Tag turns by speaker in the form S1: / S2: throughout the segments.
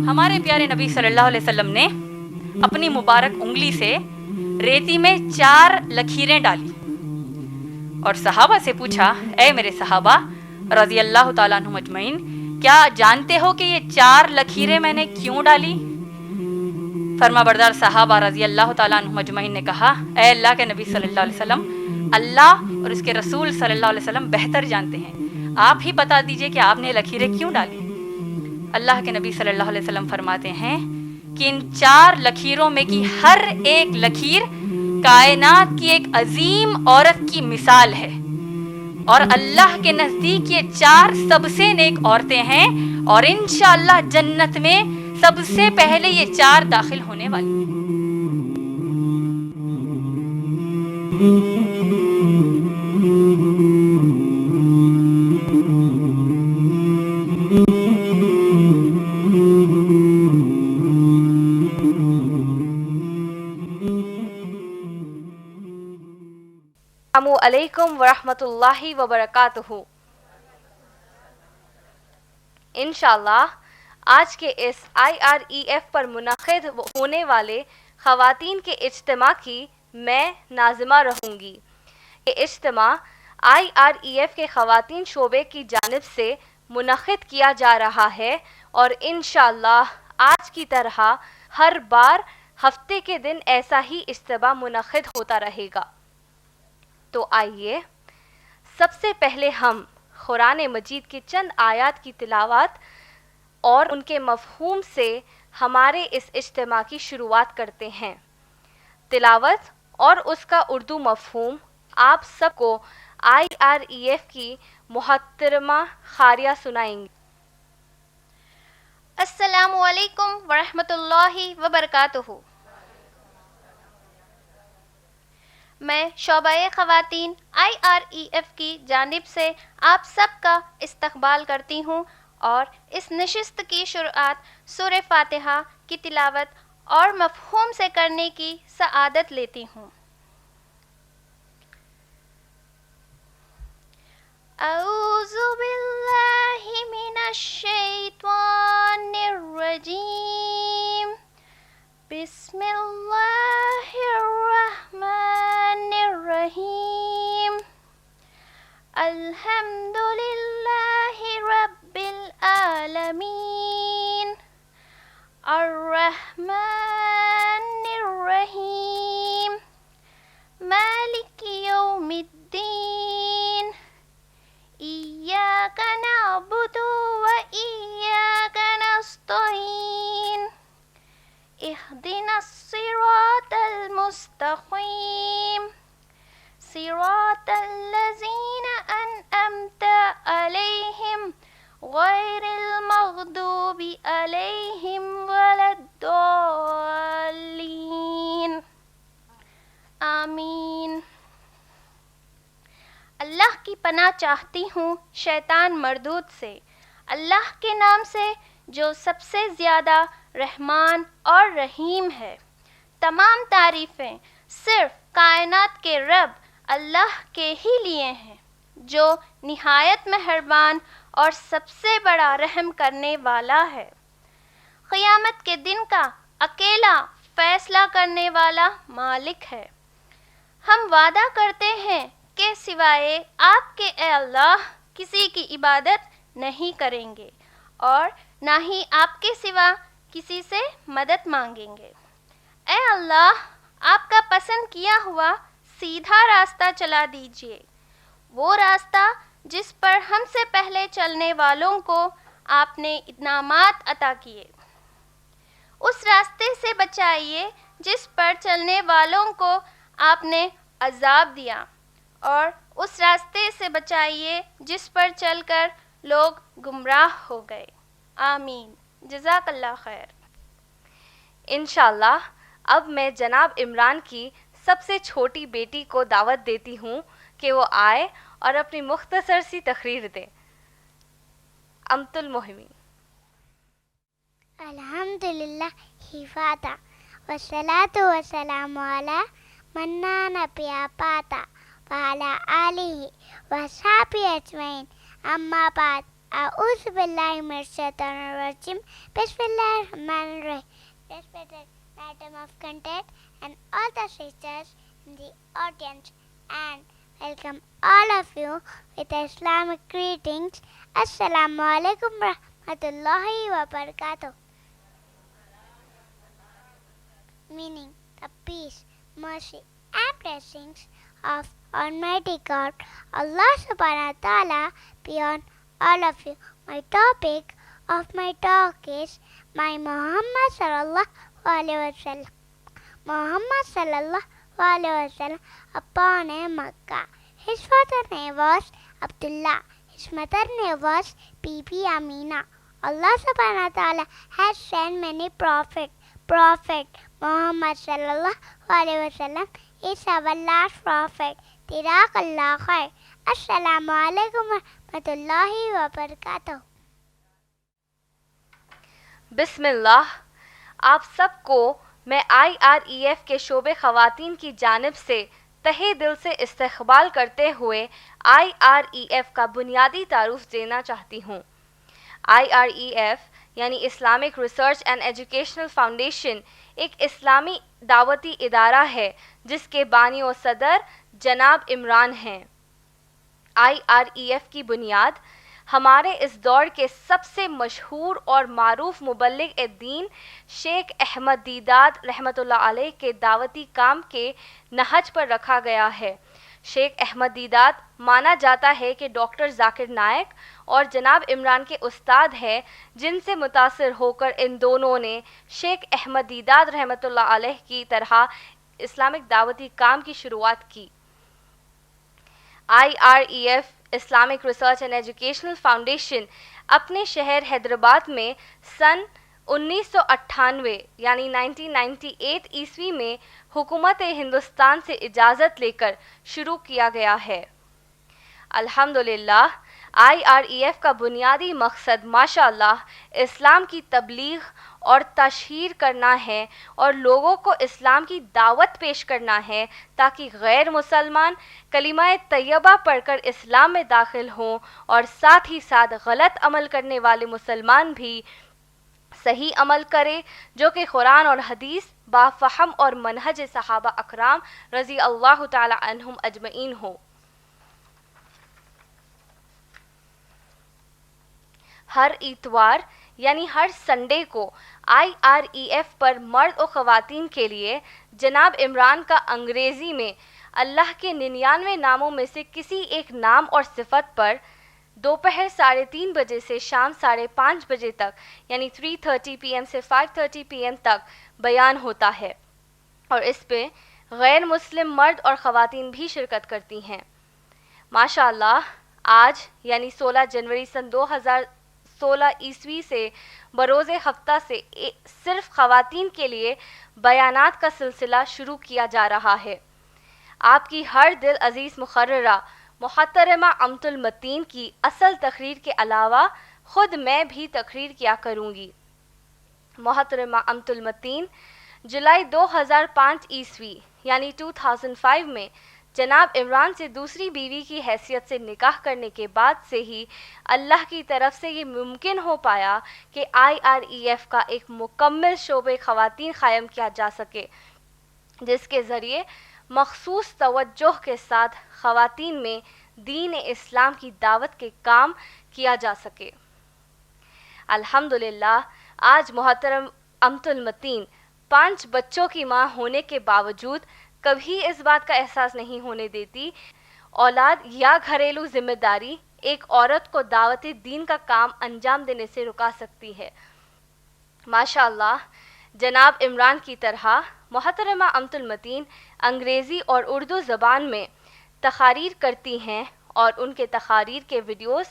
S1: ہمارے پیارے نبی صلی اللہ علیہ وسلم نے اپنی مبارک انگلی سے ریتی میں 4 لکیریں ڈالی اور صحابہ سے پوچھا، اے میرے صحابہ رضی اللہ تعالیٰ عنہم اجمعین، کیا جانتے ہو کہ یہ 4 لکیریں میں نے کیوں ڈالی؟ فرما بردار صحابہ رضی اللہ تعالیٰ عنہم اجمعین نے کہا، اے اللہ کے نبی صلی اللہ علیہ وسلم، اللہ اور اس کے رسول صلی اللہ علیہ وسلم بہتر جانتے ہیں، آپ ہی بتا دیجئے کہ آپ نے لکیریں کیوں ڈالی؟ اللہ کے نبی صلی اللہ علیہ وسلم فرماتے ہیں کہ ان 4 لکیروں میں کی ہر ایک لکیر کائنات کی ایک عظیم عورت کی مثال ہے، اور اللہ کے نزدیک یہ 4 سب سے نیک عورتیں ہیں، اور انشاءاللہ جنت میں سب سے پہلے یہ 4 داخل ہونے والی ہیں۔
S2: السلام علیکم ورحمۃ اللہ وبرکاتہ۔ انشاءاللہ آج کے اس IREF پر منعقد ہونے والے خواتین کے اجتماع کی میں ناظمہ رہوں گی۔ یہ اجتماع IREF کے خواتین شعبے کی جانب سے منعقد کیا جا رہا ہے، اور انشاءاللہ آج کی طرح ہر بار ہفتے کے دن ایسا ہی اجتماع منعقد ہوتا رہے گا۔ تو آئیے سب سے پہلے ہم قرآن مجید کی چند آیات کی تلاوت اور ان کے مفہوم سے ہمارے اس اجتماع کی شروعات کرتے ہیں۔ تلاوت اور اس کا اردو مفہوم آپ سب کو IREF کی محترمہ قاریہ سنائیں گی۔
S3: السلام علیکم ورحمۃ اللہ وبرکاتہ۔ میں شعبہ خواتین IREF کی جانب سے آپ سب کا استقبال کرتی ہوں اور اس نشست کی شروعات سورہ فاتحہ کی تلاوت اور مفہوم سے کرنے کی سعادت لیتی ہوں۔ اعوذ باللہ من الشیطان الرجیم، بسم اللہ الرحمن الرحیم، الحمد للہ رب العالمین، الرحمن الرحیم، مالک یوم الدین، ایاک نعبد و ایاک نستعین، اہدنا الصراط المستقیم، صراط الذین انعمت علیہم غیر المغضوب علیہم ولا الضالین، آمین۔ اللہ کی پناہ چاہتی ہوں شیطان مردود سے، اللہ کے نام سے جو سب سے زیادہ رحمان اور رحیم ہے۔ تمام تعریفیں صرف کائنات کے رب اللہ کے ہی لیے ہیں، جو نہایت مہربان اور سب سے بڑا رحم کرنے والا ہے۔ قیامت کے دن کا اکیلا فیصلہ کرنے والا مالک ہے۔ ہم وعدہ کرتے ہیں کہ سوائے آپ کے اے اللہ کسی کی عبادت نہیں کریں گے، اور نہ ہی آپ کے سوا کسی سے مدد مانگیں گے۔ اے اللہ، آپ کا پسند کیا ہوا سیدھا راستہ چلا دیجیے، وہ راستہ جس پر ہم سے پہلے چلنے والوں کو آپ نے انعامات عطا کیے۔ اس راستے سے بچائیے جس پر چلنے والوں کو آپ نے عذاب دیا، اور اس راستے سے بچائیے جس پر چل کر لوگ گمراہ ہو گئے۔ آمین۔ جزاک اللہ خیر۔
S2: انشاءاللہ اب میں جناب عمران کی سب سے چھوٹی بیٹی کو دعوت دیتی ہوں کہ وہ آئے اور اپنی مختصر سی تقریر دے۔ امت المہمی۔
S4: الحمدللہ حفاظہ والصلاة والسلام علی من لا نبی پاتا وعلی آلہ وصحبہ اجمعین، اما بعد، اعوذ باللہ من الشیطان الرجیم، بسم اللہ الرحمن الرحیم۔ Respected Madam of Content and all the sisters in the audience, and welcome all of you with Islamic greetings. Assalamu alaikum rahmatullahi wa barakatuh. Meaning the peace, mercy and blessings of Almighty God, Allah subhanahu wa ta'ala, be on all of you. My topic of my talk is my Muhammad sallallahu alaihi wasallam. Muhammad sallallahu alaihi wasallam upon a Makkah. His father name was Abdullah. His mother name was Bibi Amina. Allah subhanahu wa ta'ala has sent many prophets. Prophet Muhammad sallallahu alaihi wasallam is our last prophet. Jazakallah khair. Assalamu alaikum wa rahmatullahi wa barakatuh.
S2: بسم اللہ، آپ سب کو میں IREF کے شعبے خواتین کی جانب سے تہہ دل سے استقبال کرتے ہوئے IREF کا بنیادی تعارف دینا چاہتی ہوں۔ IREF یعنی Islamic research and educational foundation ایک اسلامی دعوتی ادارہ ہے جس کے بانی و صدر جناب عمران ہیں۔ IREF کی بنیاد ہمارے اس دور کے سب سے مشہور اور معروف مبلغ دین شیخ احمد دیداد رحمۃ اللہ علیہ کے دعوتی کام کے نہج پر رکھا گیا ہے۔ شیخ احمد دیداد مانا جاتا ہے کہ ڈاکٹر ذاکر نائک اور جناب عمران کے استاد ہیں، جن سے متاثر ہو کر ان دونوں نے شیخ احمد دیداد رحمۃ اللہ علیہ کی طرح اسلامک دعوتی کام کی شروعات کی۔ IREF Islamic research and educational foundation اپنے شہر حیدرآباد میں سن 1998 یعنی 1998 عیسوی میں حکومت ہندوستان سے اجازت لے کر شروع کیا گیا ہے۔ الحمدللہ IREF کا بنیادی مقصد ماشاءاللہ اسلام کی تبلیغ اور تشہیر کرنا ہے اور لوگوں کو اسلام کی دعوت پیش کرنا ہے تاکہ غیر مسلمان کلمہ طیبہ پڑھ کر اسلام میں داخل ہوں اور ساتھ ہی ساتھ غلط عمل کرنے والے مسلمان بھی صحیح عمل کرے جو کہ قرآن اور حدیث بافہم اور منہج صحابہ اکرام رضی اللہ تعالی عنہم اجمعین ہو۔ ہر اتوار یعنی ہر سنڈے کو IREF پر مرد و خواتین کے لیے جناب عمران کا انگریزی میں اللہ کے 99 ناموں میں سے کسی ایک نام اور صفت پر دوپہر 3:30 بجے سے شام 5:30 بجے تک یعنی 3:30 PM سے 5:30 PM تک بیان ہوتا ہے، اور اس پہ غیر مسلم مرد اور خواتین بھی شرکت کرتی ہیں۔ ماشاءاللہ آج یعنی 16 جنوری سن 2016 عیسوی سے بروز ہفتہ سے صرف خواتین کے لیے بیانات کا سلسلہ شروع کیا جا رہا ہے۔ آپ کی ہر دل عزیز مقررہ محترمہ امت المتین کی اصل تقریر کے علاوہ خود میں بھی تقریر کیا کروں گی۔ محترمہ امت المتین جولائی 2005 عیسوی یعنی 2005 میں جناب عمران سے دوسری بیوی کی حیثیت سے نکاح کرنے کے بعد سے ہی اللہ کی طرف سے یہ ممکن ہو پایا کہ IREF کا ایک مکمل شعبہ خواتین قائم کیا جا سکے، جس کے ذریعے مخصوص توجہ کے ساتھ خواتین میں دین اسلام کی دعوت کے کام کیا جا سکے۔ الحمدللہ آج محترم امت المتین 5 بچوں کی ماں ہونے کے باوجود کبھی اس بات کا احساس نہیں ہونے دیتی اولاد یا گھریلو ذمہ داری ایک عورت کو دعوت دین کا کام انجام دینے سے رکا سکتی ہے۔ ماشاءاللہ جناب عمران کی طرح محترمہ امت المتین انگریزی اور اردو زبان میں تقاریر کرتی ہیں اور ان کے تقاریر کے ویڈیوز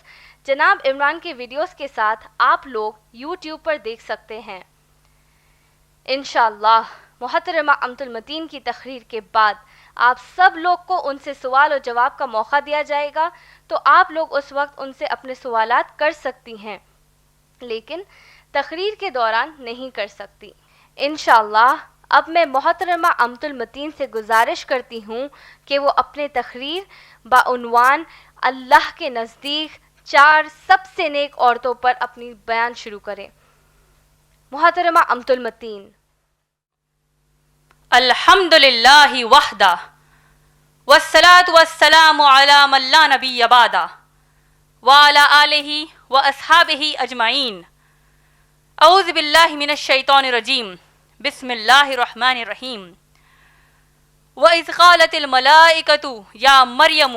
S2: جناب عمران کے ویڈیوز کے ساتھ آپ لوگ یوٹیوب پر دیکھ سکتے ہیں۔ انشاءاللہ محترمہ امت المتین کی تقریر کے بعد آپ سب لوگ کو ان سے سوال و جواب کا موقع دیا جائے گا، تو آپ لوگ اس وقت ان سے اپنے سوالات کر سکتی ہیں، لیکن تقریر کے دوران نہیں کر سکتی۔ انشاءاللہ اب میں محترمہ امت المتین سے گزارش کرتی ہوں کہ وہ اپنے تقریر بعنوان اللہ کے نزدیک 4 سب سے نیک عورتوں پر اپنی بیان شروع کریں۔ محترمہ امت المتین۔
S1: الحمدللہ وحدہ والصلاة والسلام علی من لا نبی بعدہ وعلی آلہ واصحابہ اجمعین۔ اعوذ باللہ من الشیطان الرجیم، بسم اللہ الرحمن الرحیم۔ وَإِذْ قَالَتِ الْمَلَائِكَةُ يَا مَرْيَمُ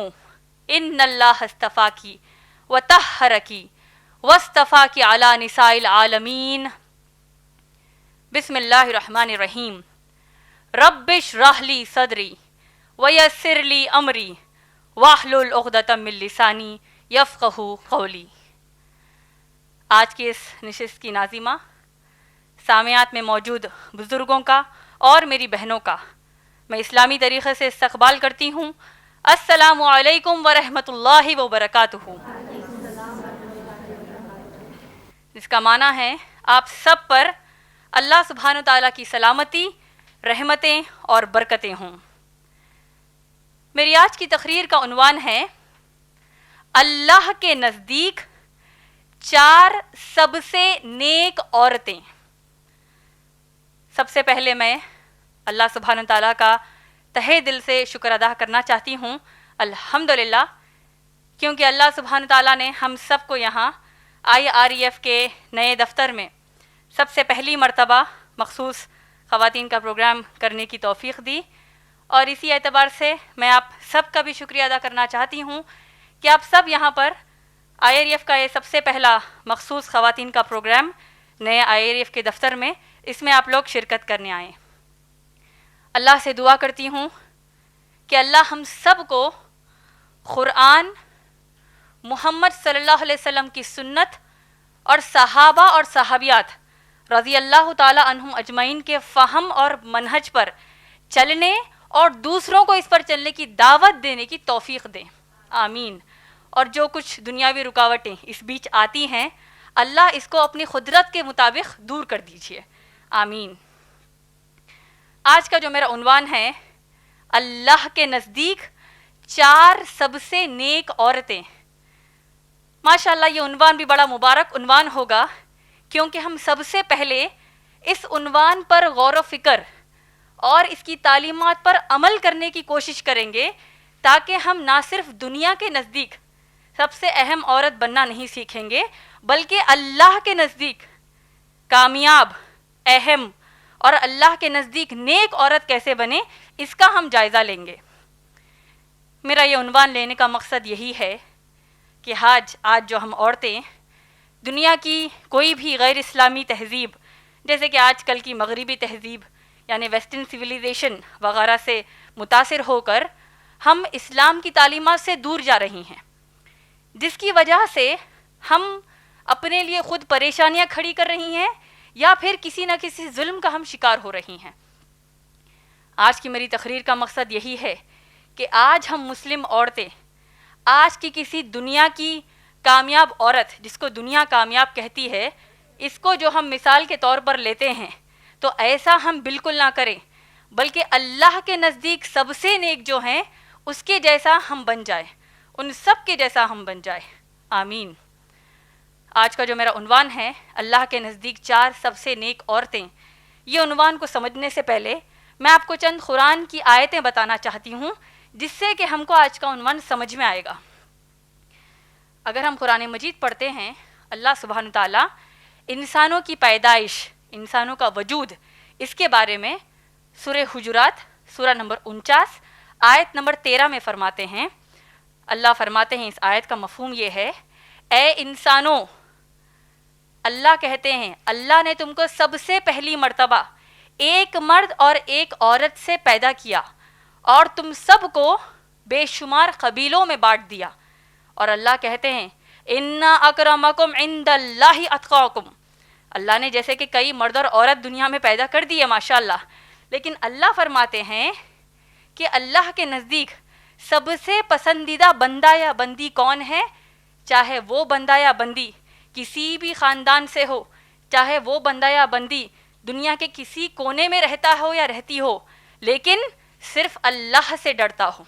S1: إِنَّ اللَّهَ اصْطَفَاكِ وَطَهَّرَكِ وَاصْطَفَاكِ عَلَى نِسَاءِ الْعَالَمِينَ۔ بسم اللہ الرحمن الرحیم۔ رب اشرح لی صدری ویسر لی امری واحلل عقدۃ من لسانی یفقہوا قولی۔ آج کی اس نشست کی ناظمہ سامعات میں موجود بزرگوں کا اور میری بہنوں کا میں اسلامی طریقے سے استقبال کرتی ہوں۔ السلام علیکم ورحمۃ اللہ وبرکاتہ، جس کا معنی ہے آپ سب پر اللہ سبحانہ و تعالیٰ کی سلامتی، رحمتیں اور برکتیں ہوں۔ میری آج کی تقریر کا عنوان ہے اللہ کے نزدیک 4 سب سے نیک عورتیں۔ سب سے پہلے میں اللہ سبحانہ تعالیٰ کا تہہ دل سے شکر ادا کرنا چاہتی ہوں، الحمدللہ، کیونکہ اللہ سبحانہ تعالیٰ نے ہم سب کو یہاں IREF کے نئے دفتر میں سب سے پہلی مرتبہ مخصوص خواتین کا پروگرام کرنے کی توفیق دی، اور اسی اعتبار سے میں آپ سب کا بھی شکریہ ادا کرنا چاہتی ہوں کہ آپ سب یہاں پر IREF کا یہ سب سے پہلا مخصوص خواتین کا پروگرام نئے IREF کے دفتر میں، اس میں آپ لوگ شرکت کرنے آئیں۔ اللہ سے دعا کرتی ہوں کہ اللہ ہم سب کو قرآن، محمد صلی اللہ علیہ وسلم کی سنت اور صحابہ اور صحابیات رضی اللہ تعالی عنہم اجمعین کے فہم اور منہج پر چلنے اور دوسروں کو اس پر چلنے کی دعوت دینے کی توفیق دیں، آمین۔ اور جو کچھ دنیاوی رکاوٹیں اس بیچ آتی ہیں، اللہ اس کو اپنی قدرت کے مطابق دور کر دیجیے، آمین۔ آج کا جو میرا عنوان ہے اللہ کے نزدیک 4 سب سے نیک عورتیں، ماشاءاللہ یہ عنوان بھی بڑا مبارک عنوان ہوگا، کیونکہ ہم سب سے پہلے اس عنوان پر غور و فکر اور اس کی تعلیمات پر عمل کرنے کی کوشش کریں گے، تاکہ ہم نہ صرف دنیا کے نزدیک سب سے اہم عورت بننا نہیں سیکھیں گے، بلکہ اللہ کے نزدیک کامیاب، اہم اور اللہ کے نزدیک نیک عورت کیسے بنے، اس کا ہم جائزہ لیں گے۔ میرا یہ عنوان لینے کا مقصد یہی ہے کہ آج جو ہم عورتیں دنیا کی کوئی بھی غیر اسلامی تہذیب، جیسے کہ آج کل کی مغربی تہذیب یعنی ویسٹرن سویلائزیشن وغیرہ سے متاثر ہو کر ہم اسلام کی تعلیمات سے دور جا رہی ہیں، جس کی وجہ سے ہم اپنے لیے خود پریشانیاں کھڑی کر رہی ہیں یا پھر کسی نہ کسی ظلم کا ہم شکار ہو رہی ہیں۔ آج کی میری تقریر کا مقصد یہی ہے کہ آج ہم مسلم عورتیں آج کی کسی دنیا کی کامیاب عورت، جس کو دنیا کامیاب کہتی ہے، اس کو جو ہم مثال کے طور پر لیتے ہیں، تو ایسا ہم بالکل نہ کریں، بلکہ اللہ کے نزدیک سب سے نیک جو ہیں اس کے جیسا ہم بن جائیں، ان سب کے جیسا ہم بن جائیں، آمین۔ آج کا جو میرا عنوان ہے اللہ کے نزدیک 4 سب سے نیک عورتیں، یہ عنوان کو سمجھنے سے پہلے میں آپ کو چند قرآن کی آیتیں بتانا چاہتی ہوں، جس سے کہ ہم کو آج کا عنوان سمجھ میں آئے گا۔ اگر ہم قرآن مجید پڑھتے ہیں، اللہ سبحانہ تعالیٰ انسانوں کی پیدائش، انسانوں کا وجود، اس کے بارے میں سورہ حجرات سورہ نمبر 49 آیت نمبر 13 میں فرماتے ہیں۔ اللہ فرماتے ہیں، اس آیت کا مفہوم یہ ہے، اے انسانوں، اللہ کہتے ہیں اللہ نے تم کو سب سے پہلی مرتبہ ایک مرد اور ایک عورت سے پیدا کیا اور تم سب کو بے شمار قبیلوں میں بانٹ دیا. اور اللہ کہتے ہیں ان اکرمکم عند اللہ اتقاکم. اللہ نے جیسے کہ کئی مرد اور عورت دنیا میں پیدا کر دی ہے ماشاء اللہ، لیکن اللہ فرماتے ہیں کہ اللہ کے نزدیک سب سے پسندیدہ بندہ یا بندی کون ہے؟ چاہے وہ بندہ یا بندی کسی بھی خاندان سے ہو، چاہے وہ بندہ یا بندی دنیا کے کسی کونے میں رہتا ہو یا رہتی ہو، لیکن صرف اللہ سے ڈرتا ہو.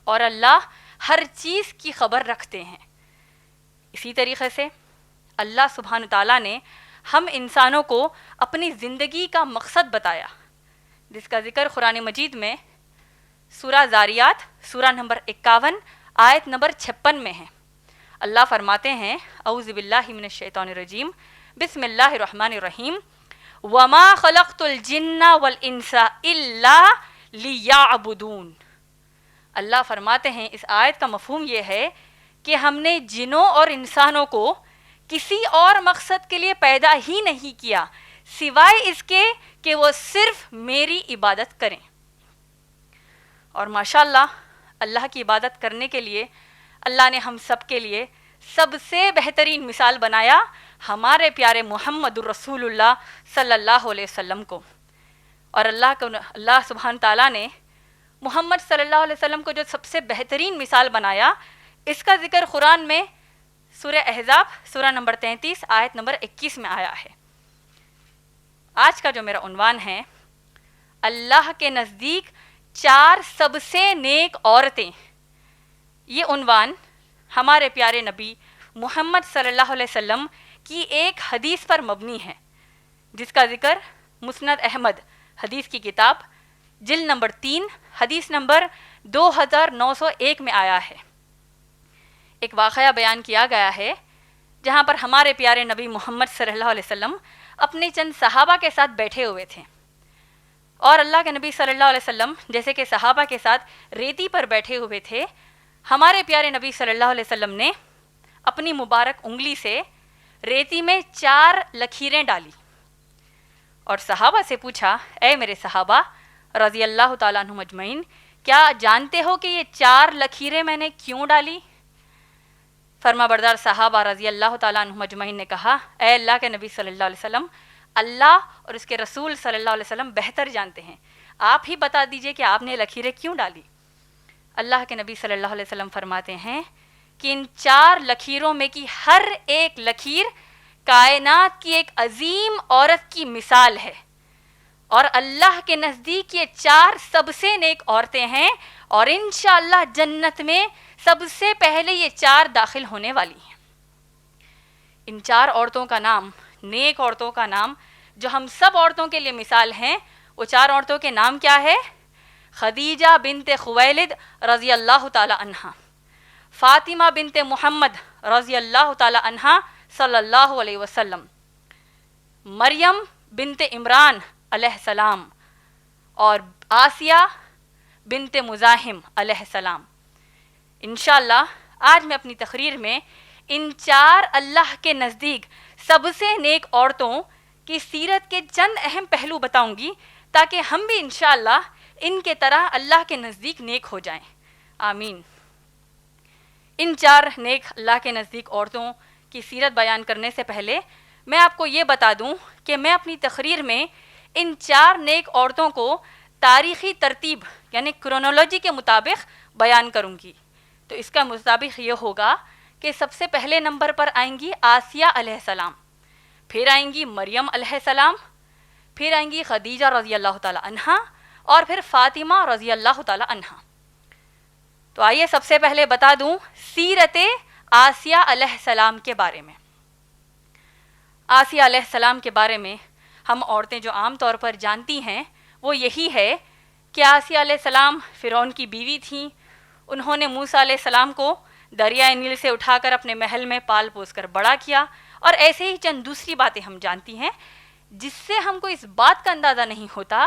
S1: اور اللہ ہر چیز کی خبر رکھتے ہیں. اسی طریقے سے اللہ سبحانہ تعالیٰ نے ہم انسانوں کو اپنی زندگی کا مقصد بتایا، جس کا ذکر قرآن مجید میں سورہ زاریات سورہ نمبر 51 آیت نمبر 56 میں ہے. اللہ فرماتے ہیں اعوذ باللہ من الشیطان الرجیم بسم اللہ الرحمن الرحیم وما خلقت الجن والانس الا لیعبدون. اللہ فرماتے ہیں اس آیت کا مفہوم یہ ہے کہ ہم نے جنوں اور انسانوں کو کسی اور مقصد کے لیے پیدا ہی نہیں کیا سوائے اس کے کہ وہ صرف میری عبادت کریں. اور ماشاءاللہ اللہ کی عبادت کرنے کے لیے اللہ نے ہم سب کے لیے سب سے بہترین مثال بنایا ہمارے پیارے محمد الرسول اللہ صلی اللہ علیہ وسلم کو. اور اللہ سبحانہ تعالیٰ نے محمد صلی اللہ علیہ وسلم کو جو سب سے بہترین مثال بنایا، اس کا ذکر قرآن میں سورہ احزاب سورہ نمبر 33 آیت نمبر 21 میں آیا ہے. آج کا جو میرا عنوان ہے اللہ کے نزدیک 4 سب سے نیک عورتیں. یہ عنوان ہمارے پیارے نبی محمد صلی اللہ علیہ وسلم کی ایک حدیث پر مبنی ہے، جس کا ذکر مسند احمد حدیث کی کتاب جلد نمبر 3 حدیث نمبر 2901 میں آیا ہے. ایک واقعہ بیان کیا گیا ہے جہاں پر ہمارے پیارے نبی محمد صلی اللہ علیہ وسلم اپنے چند صحابہ کے ساتھ بیٹھے ہوئے تھے. اور اللہ کے نبی صلی اللہ علیہ وسلم جیسے کہ صحابہ کے ساتھ ریتی پر بیٹھے ہوئے تھے، ہمارے پیارے نبی صلی اللہ علیہ وسلم نے اپنی مبارک انگلی سے ریتی میں 4 لکیریں ڈالی اور صحابہ سے پوچھا اے میرے صحابہ رضی اللہ تعالیٰ عنہم اجمعین، کیا جانتے ہو کہ یہ 4 لکیریں میں نے کیوں ڈالی؟ فرما بردار صحابہ رضی اللہ تعالیٰ عنہم اجمعین نے کہا اے اللہ کے نبی صلی اللہ علیہ وسلم، اللہ اور اس کے رسول صلی اللہ علیہ وسلم بہتر جانتے ہیں، آپ ہی بتا دیجئے کہ آپ نے لکیریں کیوں ڈالی. اللہ کے نبی صلی اللہ علیہ وسلم فرماتے ہیں کہ ان 4 لکیروں میں کی ہر ایک لکیر کائنات کی ایک عظیم عورت کی مثال ہے، اور اللہ کے نزدیک یہ 4 سب سے نیک عورتیں ہیں، اور انشاءاللہ جنت میں سب سے پہلے یہ 4 داخل ہونے والی ہیں. ان 4 عورتوں کا نام، نیک عورتوں کا نام جو ہم سب عورتوں کے لیے مثال ہیں، وہ 4 عورتوں کے نام کیا ہے؟ خدیجہ بنت خویلد رضی اللہ تعالی عنہا، فاطمہ بنت محمد رضی اللہ تعالی عنہا صلی اللہ علیہ وسلم، مریم بنت عمران علیہ السلام، اور آسیہ بنت مزاحم علیہ السلام. انشاءاللہ آج میں اپنی تقریر میں ان 4 اللہ کے نزدیک سب سے نیک عورتوں کی سیرت کے چند اہم پہلو بتاؤں گی تاکہ ہم بھی انشاءاللہ ان کے طرح اللہ کے نزدیک نیک ہو جائیں. آمین. ان 4 نیک اللہ کے نزدیک عورتوں کی سیرت بیان کرنے سے پہلے میں آپ کو یہ بتا دوں کہ میں اپنی تقریر میں ان 4 نیک عورتوں کو تاریخی ترتیب یعنی کرونالوجی کے مطابق بیان کروں گی. تو اس کا مطابق یہ ہوگا کہ سب سے پہلے نمبر پر آئیں گی آسیہ علیہ السلام، پھر آئیں گی مریم علیہ السلام، پھر آئیں گی خدیجہ رضی اللہ تعالی عنہا، اور پھر فاطمہ رضی اللہ تعالی عنہا. تو آئیے سب سے پہلے بتا دوں سیرت آسیہ علیہ السلام کے بارے میں. آسیہ علیہ السلام کے بارے میں ہم عورتیں جو عام طور پر جانتی ہیں وہ یہی ہے کہ آسیہ علیہ السلام فرعون کی بیوی تھیں. انہوں نے موسیٰ علیہ السلام کو دریائے نیل سے اٹھا کر اپنے محل میں پال پوس کر بڑا کیا، اور ایسے ہی چند دوسری باتیں ہم جانتی ہیں جس سے ہم کو اس بات کا اندازہ نہیں ہوتا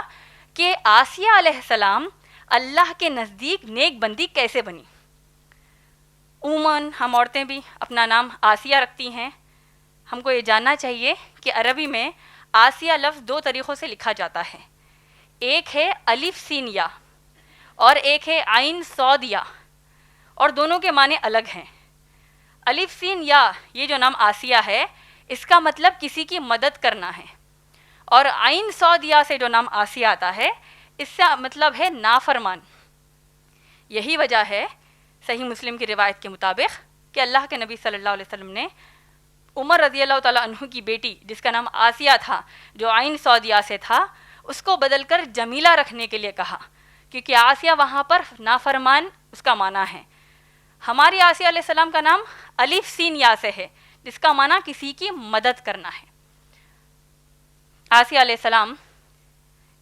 S1: کہ آسیہ علیہ السلام اللہ کے نزدیک نیک بندی کیسے بنی. عموماً ہم عورتیں بھی اپنا نام آسیہ رکھتی ہیں. ہم کو یہ جاننا چاہیے کہ عربی میں آسیہ لفظ 2 طریقوں سے لکھا جاتا ہے. ایک ہے الف سین یا، اور ایک ہے عین صاد یا، اور دونوں کے معنی الگ ہیں۔ الف سین یا، یہ جو نام آسیہ ہے اس کا مطلب کسی کی مدد کرنا ہے، اور عین صاد یا سے جو نام آسیہ آتا ہے اس سے مطلب ہے نافرمان۔ یہی وجہ ہے صحیح مسلم کی روایت کے مطابق کہ اللہ کے نبی صلی اللہ علیہ وسلم نے عمر رضی اللہ تعالیٰ عنہ کی بیٹی جس کا نام آسیہ تھا، جو عین صاد یا سے تھا، اس کو بدل کر جمیلہ رکھنے کے لیے کہا، کیونکہ آسیہ وہاں پر نافرمان اس کا معنی ہے۔ ہماری آسیہ علیہ السلام کا نام الف سین یا سے ہے، جس کا معنی کسی کی مدد کرنا ہے۔ آسیہ علیہ السلام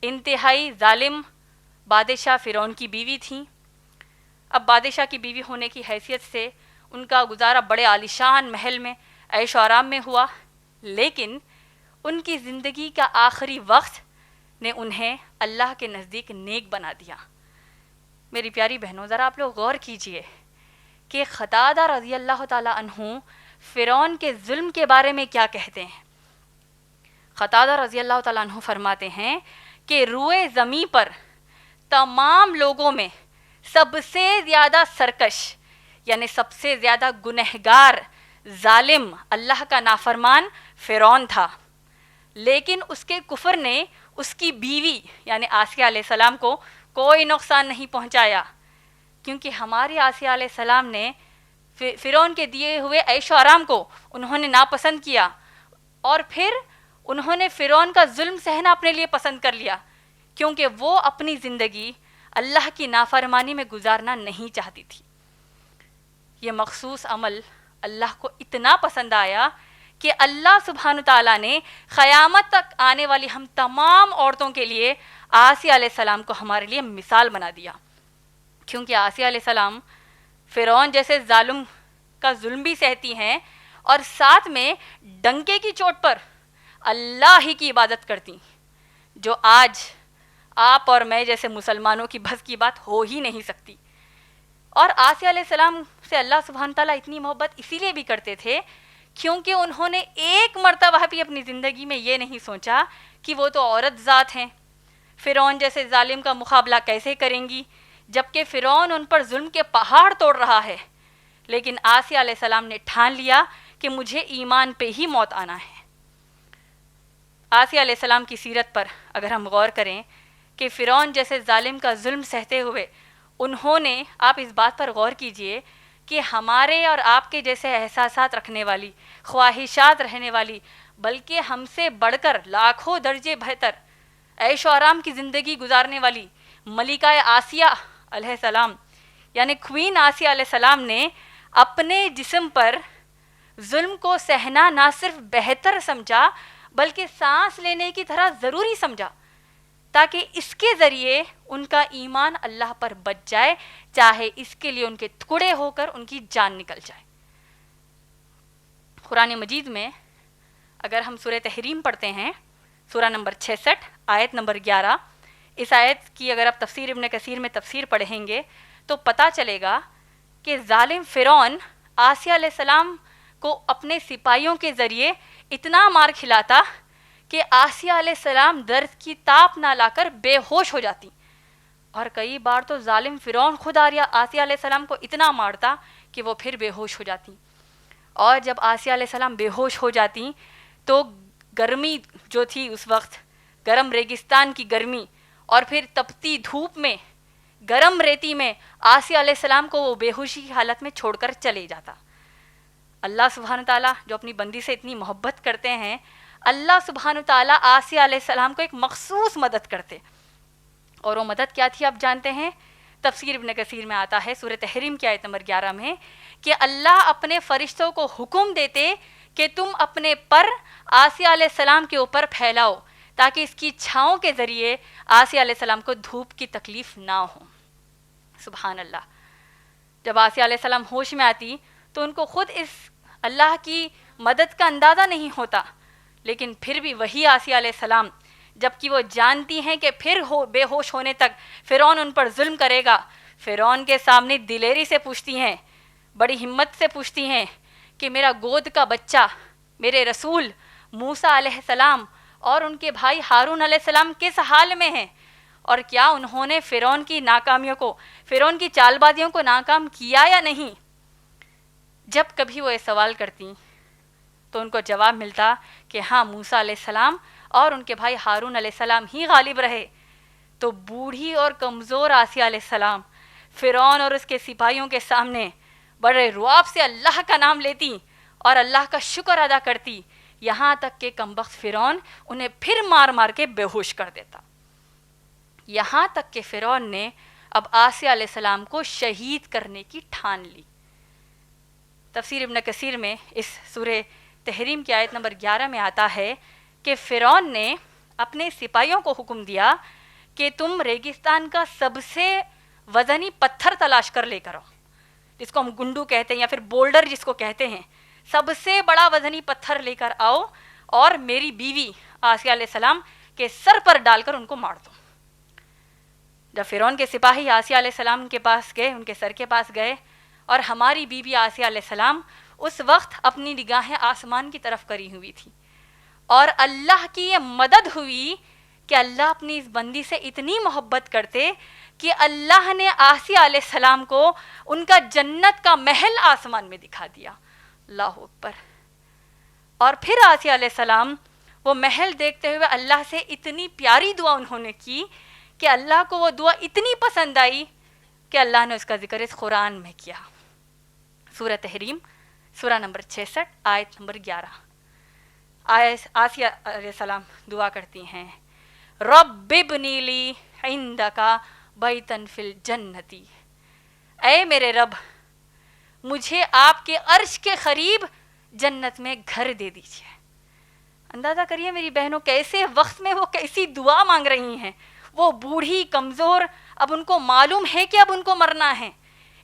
S1: انتہائی ظالم بادشاہ فرعون کی بیوی تھیں۔ اب بادشاہ کی بیوی ہونے کی حیثیت سے ان کا گزارا بڑے عالیشان محل میں عیش و آرام میں ہوا، لیکن ان کی زندگی کا آخری وقت نے انہیں اللہ کے نزدیک نیک بنا دیا۔ میری پیاری بہنوں، ذرا آپ لوگ غور کیجئے کہ قتادہ رضی اللہ تعالیٰ عنہ فرعون کے ظلم کے بارے میں کیا کہتے ہیں۔ قتادہ رضی اللہ تعالیٰ عنہ فرماتے ہیں کہ روئے زمیں پر تمام لوگوں میں سب سے زیادہ سرکش، یعنی سب سے زیادہ گنہگار، ظالم، اللہ کا نافرمان فرعون تھا، لیکن اس کے کفر نے اس کی بیوی یعنی آسیہ علیہ السلام کو کوئی نقصان نہیں پہنچایا، کیونکہ ہماری آسیہ علیہ السلام نے فرعون کے دیے ہوئے عیش و آرام کو انہوں نے ناپسند کیا، اور پھر انہوں نے فرعون کا ظلم سہنا اپنے لیے پسند کر لیا، کیونکہ وہ اپنی زندگی اللہ کی نافرمانی میں گزارنا نہیں چاہتی تھی۔ یہ مخصوص عمل اللہ کو اتنا پسند آیا کہ اللہ سبحانہ تعالیٰ نے قیامت تک آنے والی ہم تمام عورتوں کے لیے آسیہ علیہ السلام کو ہمارے لیے مثال بنا دیا، کیونکہ آسیہ علیہ السلام فرعون جیسے ظالم کا ظلم بھی سہتی ہیں، اور ساتھ میں ڈنکے کی چوٹ پر اللہ ہی کی عبادت کرتی، جو آج آپ اور میں جیسے مسلمانوں کی بس کی بات ہو ہی نہیں سکتی۔ اور آسیہ علیہ السلام سے اللہ سبحانہ تعالیٰ اتنی محبت اسی لیے بھی کرتے تھے کیونکہ انہوں نے ایک مرتبہ بھی اپنی زندگی میں یہ نہیں سوچا کہ وہ تو عورت ذات ہیں، فرعون جیسے ظالم کا مقابلہ کیسے کریں گی، جبکہ فرعون ان پر ظلم کے پہاڑ توڑ رہا ہے، لیکن آسیہ علیہ السلام نے ٹھان لیا کہ مجھے ایمان پہ ہی موت آنا ہے۔ آسیہ علیہ السلام کی سیرت پر اگر ہم غور کریں کہ فرعون جیسے ظالم کا ظلم سہتے ہوئے انہوں نے، آپ اس بات پر غور کیجئے کہ ہمارے اور آپ کے جیسے احساسات رکھنے والی، خواہشات رہنے والی، بلکہ ہم سے بڑھ کر لاکھوں درجے بہتر عیش و آرام کی زندگی گزارنے والی ملکہ آسیہ علیہ السلام یعنی کوئین آسیہ علیہ السلام نے اپنے جسم پر ظلم کو سہنا نہ صرف بہتر سمجھا بلکہ سانس لینے کی طرح ضروری سمجھا، تاکہ اس کے ذریعے ان کا ایمان اللہ پر بچ جائے، چاہے اس کے لیے ان کے ٹکڑے ہو کر ان کی جان نکل جائے۔ قرآن مجید میں اگر ہم سورہ تحریم پڑھتے ہیں، سورہ نمبر 66 آیت نمبر 11، اس آیت کی اگر آپ تفسیر ابن کثیر میں تفسیر پڑھیں گے تو پتہ چلے گا کہ ظالم فرعون آسیہ علیہ السلام کو اپنے سپاہیوں کے ذریعے اتنا مار کھلاتا کہ آسیہ علیہ السلام درد کی تاپ نہ لا کر بے ہوش ہو جاتی، اور کئی بار تو ظالم فرعون خود آسیہ علیہ السلام کو اتنا مارتا کہ وہ پھر بے ہوش ہو جاتی، اور جب آسیہ علیہ السلام بے ہوش ہو جاتی تو گرمی جو تھی اس وقت، گرم ریگستان کی گرمی اور پھر تپتی دھوپ میں، گرم ریتی میں آسیہ علیہ السلام کو وہ بے ہوشی کی حالت میں چھوڑ کر چلے جاتا۔ اللہ سبحانہ تعالیٰ جو اپنی بندی سے اتنی محبت کرتے ہیں، اللہ سبحانہ تعالیٰ آسیہ علیہ السلام کو ایک مخصوص مدد کرتے، اور وہ مدد کیا تھی آپ جانتے ہیں؟ تفسیر ابن کثیر میں آتا ہے سورہ تحریم کی آیت نمبر 11 میں کہ اللہ اپنے فرشتوں کو حکم دیتے کہ تم اپنے پر آسیہ علیہ السلام کے اوپر پھیلاؤ تاکہ اس کی چھاؤں کے ذریعے آسیہ علیہ السلام کو دھوپ کی تکلیف نہ ہو۔ سبحان اللہ۔ جب آسیہ علیہ السلام ہوش میں آتی تو ان کو خود اس اللہ کی مدد کا اندازہ نہیں ہوتا، لیکن پھر بھی وہی آسیہ علیہ السلام جبکہ وہ جانتی ہیں کہ پھر بے ہوش ہونے تک فرعون ان پر ظلم کرے گا، فرعون کے سامنے دلیری سے پوچھتی ہیں، بڑی ہمت سے پوچھتی ہیں کہ میرا گود کا بچہ، میرے رسول موسیٰ علیہ السلام اور ان کے بھائی ہارون علیہ السلام کس حال میں ہیں؟ اور کیا انہوں نے فرعون کی ناکامیوں کو، فرعون کی چال بازیوں کو ناکام کیا یا نہیں؟ جب کبھی وہ یہ سوال کرتی تو ان کو جواب ملتا کہ ہاں، موسیٰ علیہ السلام اور ان کے بھائی ہارون علیہ السلام ہی غالب رہے۔ تو بوڑھی اور کمزور آسیہ علیہ السلام فرعون اور اس کے سپاہیوں کے سامنے بڑے رعب سے اللہ کا نام لیتی اور اللہ کا شکر ادا کرتی، یہاں تک کہ کمبخت فرعون انہیں پھر مار مار کے بے ہوش کر دیتا، یہاں تک کہ فرعون نے اب آسیہ علیہ السلام کو شہید کرنے کی ٹھان لی۔ تفسیر ابن کثیر میں اس سورہ تحریم کی آیت نمبر 11 میں آتا ہے کہ فرعون نے اپنے سپاہیوں کو حکم دیا کہ تم ریگستان کا سب سے وزنی پتھر تلاش کر لے کر آؤ، جس کو ہم گنڈو کہتے ہیں یا پھر بولڈر جس کو کہتے ہیں، سب سے بڑا وزنی پتھر لے کر آؤ اور میری بیوی آسیہ علیہ السلام کے سر پر ڈال کر ان کو مار دو۔ جب فرعون کے سپاہی آسیہ علیہ السلام کے پاس گئے، ان کے سر کے پاس گئے، اور ہماری بیوی آسیہ علیہ السلام اس وقت اپنی نگاہیں آسمان کی طرف کری ہوئی تھی، اور اللہ کی یہ مدد ہوئی کہ اللہ اپنی اس بندی سے اتنی محبت کرتے کہ اللہ نے آسیہ علیہ السلام کو ان کا جنت کا محل آسمان میں دکھا دیا۔ اللہ اکبر۔ اور پھر آسیہ علیہ السلام وہ محل دیکھتے ہوئے اللہ سے اتنی پیاری دعا انہوں نے کی کہ اللہ کو وہ دعا اتنی پسند آئی کہ اللہ نے اس کا ذکر اس قرآن میں کیا۔ سورہ تحریم، سورہ نمبر 66، آیت نمبر 11۔ آسیہ علیہ السلام دعا کرتی ہیں، رب ابنی لی عندک بیتن فی الجنتی، اے میرے رب مجھے آپ کے عرش کے قریب جنت میں گھر دے دیجیے۔ اندازہ کریے میری بہنوں، کیسے وقت میں وہ کیسی دعا مانگ رہی ہیں، وہ بوڑھی کمزور، اب ان کو معلوم ہے کہ اب ان کو مرنا ہے،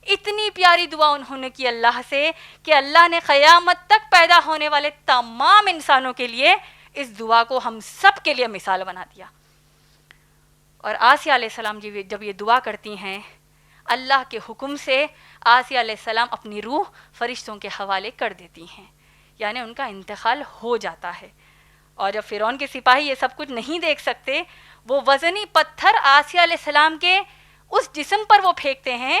S1: اتنی پیاری دعا انہوں نے کی اللہ سے کہ اللہ نے قیامت تک پیدا ہونے والے تمام انسانوں کے لیے اس دعا کو ہم سب کے لیے مثال بنا دیا۔ اور آسیہ علیہ السلام جب یہ دعا کرتی ہیں، اللہ کے حکم سے آسیہ علیہ السلام اپنی روح فرشتوں کے حوالے کر دیتی ہیں، یعنی ان کا انتقال ہو جاتا ہے۔ اور جب فرعون کے سپاہی یہ سب کچھ نہیں دیکھ سکتے، وہ وزنی پتھر آسیہ علیہ السلام کے اس جسم پر وہ پھینکتے ہیں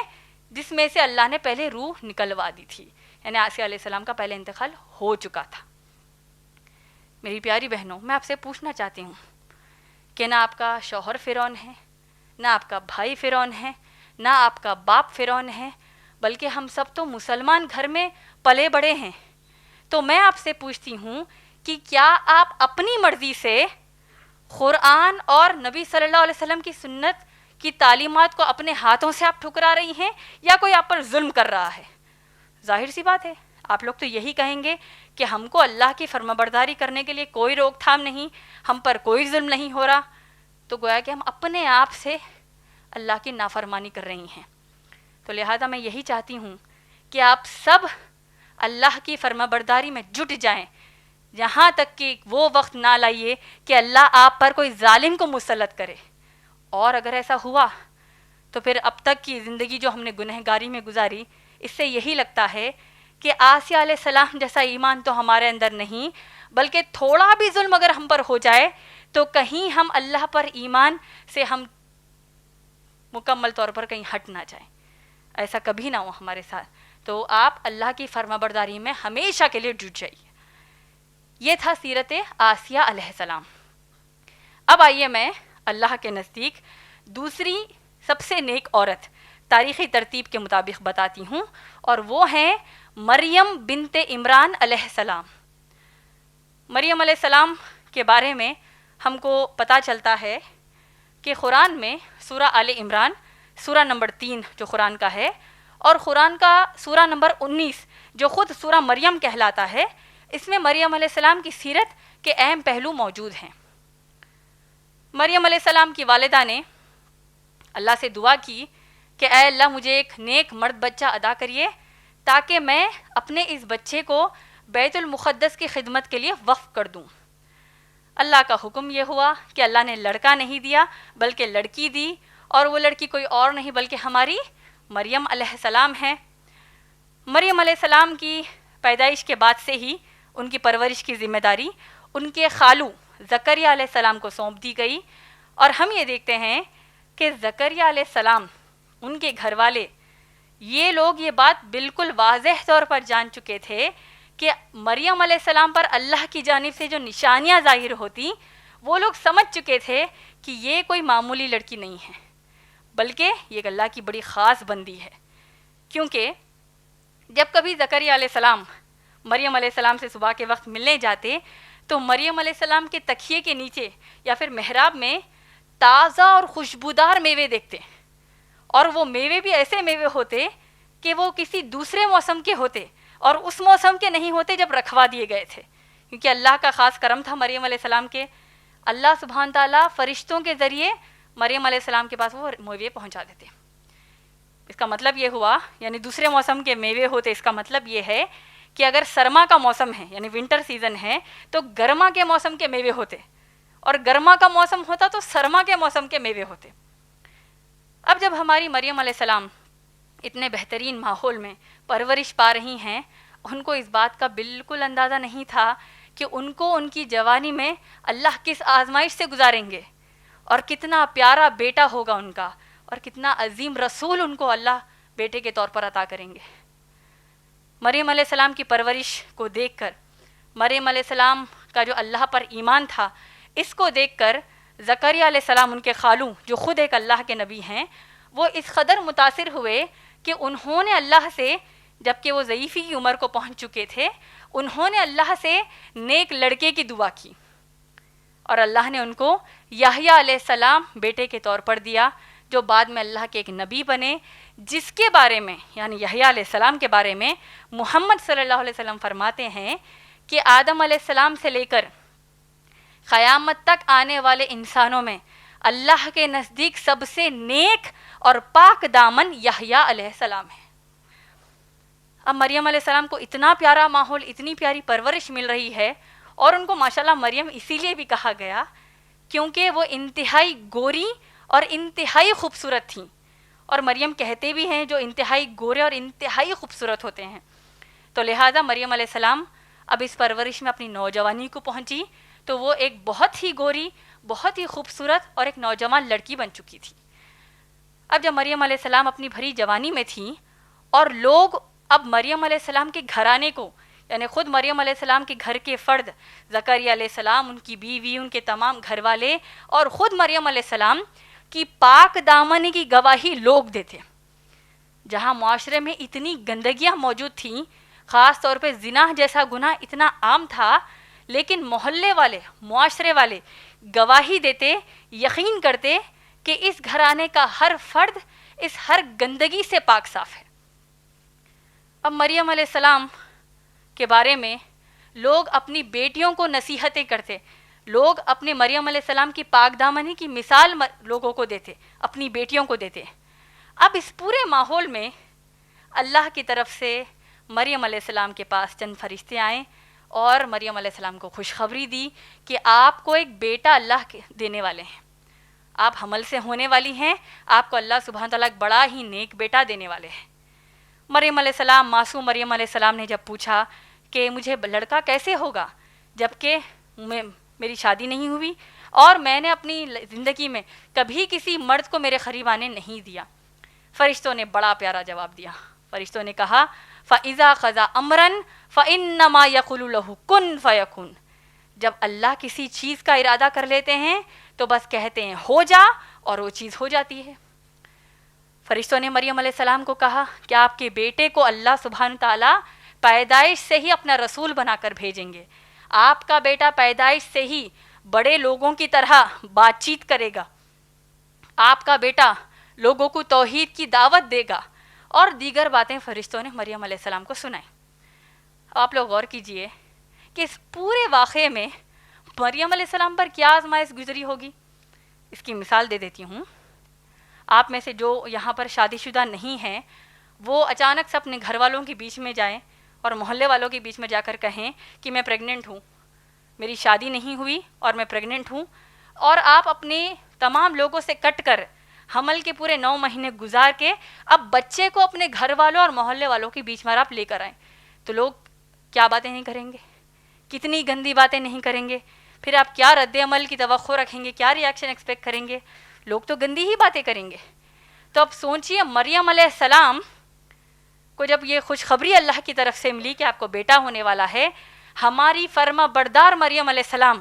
S1: جس میں سے اللہ نے پہلے روح نکلوا دی تھی، یعنی آسیہ علیہ السلام کا پہلے انتقال ہو چکا تھا۔ میری پیاری بہنوں، میں آپ سے پوچھنا چاہتی ہوں کہ نہ آپ کا شوہر فرعون ہے، نہ آپ کا بھائی فرعون ہے، نہ آپ کا باپ فرعون ہے، بلکہ ہم سب تو مسلمان گھر میں پلے بڑے ہیں۔ تو میں آپ سے پوچھتی ہوں کہ کیا آپ اپنی مرضی سے قرآن اور نبی صلی اللہ علیہ وسلم کی سنت کی تعلیمات کو اپنے ہاتھوں سے آپ ٹھکرا رہی ہیں یا کوئی آپ پر ظلم کر رہا ہے؟ ظاہر سی بات ہے، آپ لوگ تو یہی کہیں گے کہ ہم کو اللہ کی فرمانبرداری کرنے کے لیے کوئی روک تھام نہیں، ہم پر کوئی ظلم نہیں ہو رہا، تو گویا کہ ہم اپنے آپ سے اللہ کی نافرمانی کر رہی ہیں۔ تو لہٰذا میں یہی چاہتی ہوں کہ آپ سب اللہ کی فرمانبرداری میں جٹ جائیں، یہاں تک کہ وہ وقت نہ لائیے کہ اللہ آپ پر کوئی ظالم کو مسلط کرے۔ اور اگر ایسا ہوا تو پھر اب تک کی زندگی جو ہم نے گنہگاری میں گزاری، اس سے یہی لگتا ہے کہ آسیہ علیہ السلام جیسا ایمان تو ہمارے اندر نہیں، بلکہ تھوڑا بھی ظلم اگر ہم پر ہو جائے تو کہیں ہم اللہ پر ایمان سے ہم مکمل طور پر کہیں ہٹ نہ جائیں، ایسا کبھی نہ ہو ہمارے ساتھ۔ تو آپ اللہ کی فرمانبرداری میں ہمیشہ کے لیے جٹ جائیے۔ یہ تھا سیرت آسیہ علیہ السلام۔ اب آئیے میں اللہ کے نزدیک دوسری سب سے نیک عورت تاریخی ترتیب کے مطابق بتاتی ہوں، اور وہ ہیں مریم بنت عمران علیہ السلام۔ مریم علیہ السلام کے بارے میں ہم کو پتہ چلتا ہے کہ قرآن میں سورہ آل عمران سورہ نمبر 3 جو قرآن کا ہے، اور قرآن کا سورہ نمبر 19 جو خود سورہ مریم کہلاتا ہے، اس میں مریم علیہ السلام کی سیرت کے اہم پہلو موجود ہیں۔ مریم علیہ السلام کی والدہ نے اللہ سے دعا کی کہ اے اللہ مجھے ایک نیک مرد بچہ عطا کریے تاکہ میں اپنے اس بچے کو بیت المقدس کی خدمت کے لیے وقف کر دوں۔ اللہ کا حکم یہ ہوا کہ اللہ نے لڑکا نہیں دیا بلکہ لڑکی دی، اور وہ لڑکی کوئی اور نہیں بلکہ ہماری مریم علیہ السلام ہے۔ مریم علیہ السلام کی پیدائش کے بعد سے ہی ان کی پرورش کی ذمہ داری ان کے خالو زکریا علیہ السلام کو سونپ دی گئی، اور ہم یہ دیکھتے ہیں کہ زکریا علیہ السلام، ان کے گھر والے، یہ لوگ یہ بات بالکل واضح طور پر جان چکے تھے کہ مریم علیہ السلام پر اللہ کی جانب سے جو نشانیاں ظاہر ہوتی، وہ لوگ سمجھ چکے تھے کہ یہ کوئی معمولی لڑکی نہیں ہے، بلکہ یہ اللہ کی بڑی خاص بندی ہے. کیونکہ جب کبھی زکریا علیہ السلام مریم علیہ السلام سے صبح کے وقت ملنے جاتے تو مریم علیہ السلام کے تکیے کے نیچے یا پھر محراب میں تازہ اور خوشبودار میوے دیکھتے، اور وہ میوے بھی ایسے میوے ہوتے کہ وہ کسی دوسرے موسم کے ہوتے اور اس موسم کے نہیں ہوتے جب رکھوا دیے گئے تھے، کیونکہ اللہ کا خاص کرم تھا مریم علیہ السلام کے. اللہ سبحانہ تعالیٰ فرشتوں کے ذریعے مریم علیہ السلام کے پاس وہ میوے پہنچا دیتے. اس کا مطلب یہ ہوا، یعنی دوسرے موسم کے میوے ہوتے، اس کا مطلب یہ ہے کہ اگر سرما کا موسم ہے یعنی ونٹر سیزن ہے تو گرما کے موسم کے میوے ہوتے، اور گرما کا موسم ہوتا تو سرما کے موسم کے میوے ہوتے. اب جب ہماری مریم علیہ السلام اتنے بہترین ماحول میں پرورش پا رہی ہیں، ان کو اس بات کا بالکل اندازہ نہیں تھا کہ ان کو ان کی جوانی میں اللہ کس آزمائش سے گزاریں گے، اور کتنا پیارا بیٹا ہوگا ان کا، اور کتنا عظیم رسول ان کو اللہ بیٹے کے طور پر عطا کریں گے. مریم علیہ السلام کی پرورش کو دیکھ کر، مریم علیہ السلام کا جو اللہ پر ایمان تھا، اس کو دیکھ کر زکریا علیہ السلام، ان کے خالو جو خود ایک اللہ کے نبی ہیں، وہ اس قدر متاثر ہوئے کہ انہوں نے اللہ سے، جبکہ وہ ضعیفی کی عمر کو پہنچ چکے تھے، انہوں نے اللہ سے نیک لڑکے کی دعا کی، اور اللہ نے ان کو یحییٰ علیہ السلام بیٹے کے طور پر دیا، جو بعد میں اللہ کے ایک نبی بنے، جس کے بارے میں یعنی یحییٰ علیہ السلام کے بارے میں محمد صلی اللہ علیہ وسلم فرماتے ہیں کہ آدم علیہ السلام سے لے کر قیامت تک آنے والے انسانوں میں اللہ کے نزدیک سب سے نیک اور پاک دامن یحییٰ علیہ السلام ہے. اب مریم علیہ السلام کو اتنا پیارا ماحول، اتنی پیاری پرورش مل رہی ہے، اور ان کو ماشاءاللہ مریم اسی لیے بھی کہا گیا کیونکہ وہ انتہائی گوری اور انتہائی خوبصورت تھیں، اور مریم کہتے بھی ہیں جو انتہائی گورے اور انتہائی خوبصورت ہوتے ہیں. تو لہٰذا مریم علیہ السلام اب اس پرورش میں اپنی نوجوانی کو پہنچی تو وہ ایک بہت ہی گوری، بہت ہی خوبصورت اور ایک نوجوان لڑکی بن چکی تھی. اب جب مریم علیہ السلام اپنی بھری جوانی میں تھیں، اور لوگ اب مریم علیہ السلام کے گھرانے کو، یعنی خود مریم علیہ السلام کے گھر کے فرد زکریا علیہ السلام، ان کی بیوی، ان کے تمام گھر والے، اور خود مریم علیہ السلام کی پاک دامنی کی گواہی لوگ دیتے. جہاں معاشرے میں اتنی گندگیاں موجود تھیں، خاص طور پہ زنا جیسا گناہ اتنا عام تھا، لیکن محلے والے، معاشرے والے گواہی دیتے، یقین کرتے کہ اس گھرانے کا ہر فرد اس ہر گندگی سے پاک صاف ہے. اب مریم علیہ السلام کے بارے میں لوگ اپنی بیٹیوں کو نصیحتیں کرتے، لوگ اپنے مریم علیہ السلام کی پاک دامنی کی مثال لوگوں کو دیتے، اپنی بیٹیوں کو دیتے. اب اس پورے ماحول میں اللہ کی طرف سے مریم علیہ السلام کے پاس چند فرشتے آئے اور مریم علیہ السلام کو خوشخبری دی کہ آپ کو ایک بیٹا اللہ کے دینے والے ہیں، آپ حمل سے ہونے والی ہیں، آپ کو اللہ سبحانہ تعالیٰ ایک بڑا ہی نیک بیٹا دینے والے ہیں. مریم علیہ السلام، معصوم مریم علیہ السلام نے جب پوچھا کہ مجھے لڑکا کیسے ہوگا جبکہ میری شادی نہیں ہوئی اور میں نے اپنی زندگی میں کبھی کسی مرد کو میرے قریب آنے نہیں دیا، فرشتوں نے بڑا پیارا جواب دیا. فرشتوں نے کہا فَإِذَا قَضَىٰ أَمْرًا فَإِنَّمَا يَقُولُ لَهُ كُن فَيَكُن. جب اللہ کسی چیز کا ارادہ کر لیتے ہیں تو بس کہتے ہیں ہو جا، اور وہ چیز ہو جاتی ہے. فرشتوں نے مریم علیہ السلام کو کہا کہ آپ کے بیٹے کو اللہ سبحانہ تعالیٰ پیدائش سے ہی اپنا رسول بنا کر بھیجیں گے. آپ کا بیٹا پیدائش سے ہی بڑے لوگوں کی طرح بات چیت کرے گا، آپ کا بیٹا لوگوں کو توحید کی دعوت دے گا، اور دیگر باتیں فرشتوں نے مریم علیہ السلام کو سنائیں. آپ لوگ غور کیجئے کہ اس پورے واقعے میں مریم علیہ السلام پر کیا آزمائش گزری ہوگی. اس کی مثال دے دیتی ہوں. آپ میں سے جو یہاں پر شادی شدہ نہیں ہیں وہ اچانک سے اپنے گھر والوں کے بیچ میں جائیں اور محلے والوں کے بیچ میں جا کر کہیں کہ میں پریگننٹ ہوں، میری شادی نہیں ہوئی اور میں پریگننٹ ہوں، اور آپ اپنے تمام لوگوں سے کٹ کر حمل کے پورے 9 مہینے گزار کے اب بچے کو اپنے گھر والوں اور محلے والوں کے بیچ میں آپ لے کر آئیں، تو لوگ کیا باتیں نہیں کریں گے، کتنی گندی باتیں نہیں کریں گے. پھر آپ کیا رد عمل کی توقع رکھیں گے، کیا ری ایکشن ایکسپیکٹ کریں گے. لوگ تو گندی ہی باتیں کریں گے. تو اب سوچئے مریم علیہ السلام کو جب یہ خوشخبری اللہ کی طرف سے ملی کہ آپ کو بیٹا ہونے والا ہے، ہماری فرما بردار مریم علیہ السلام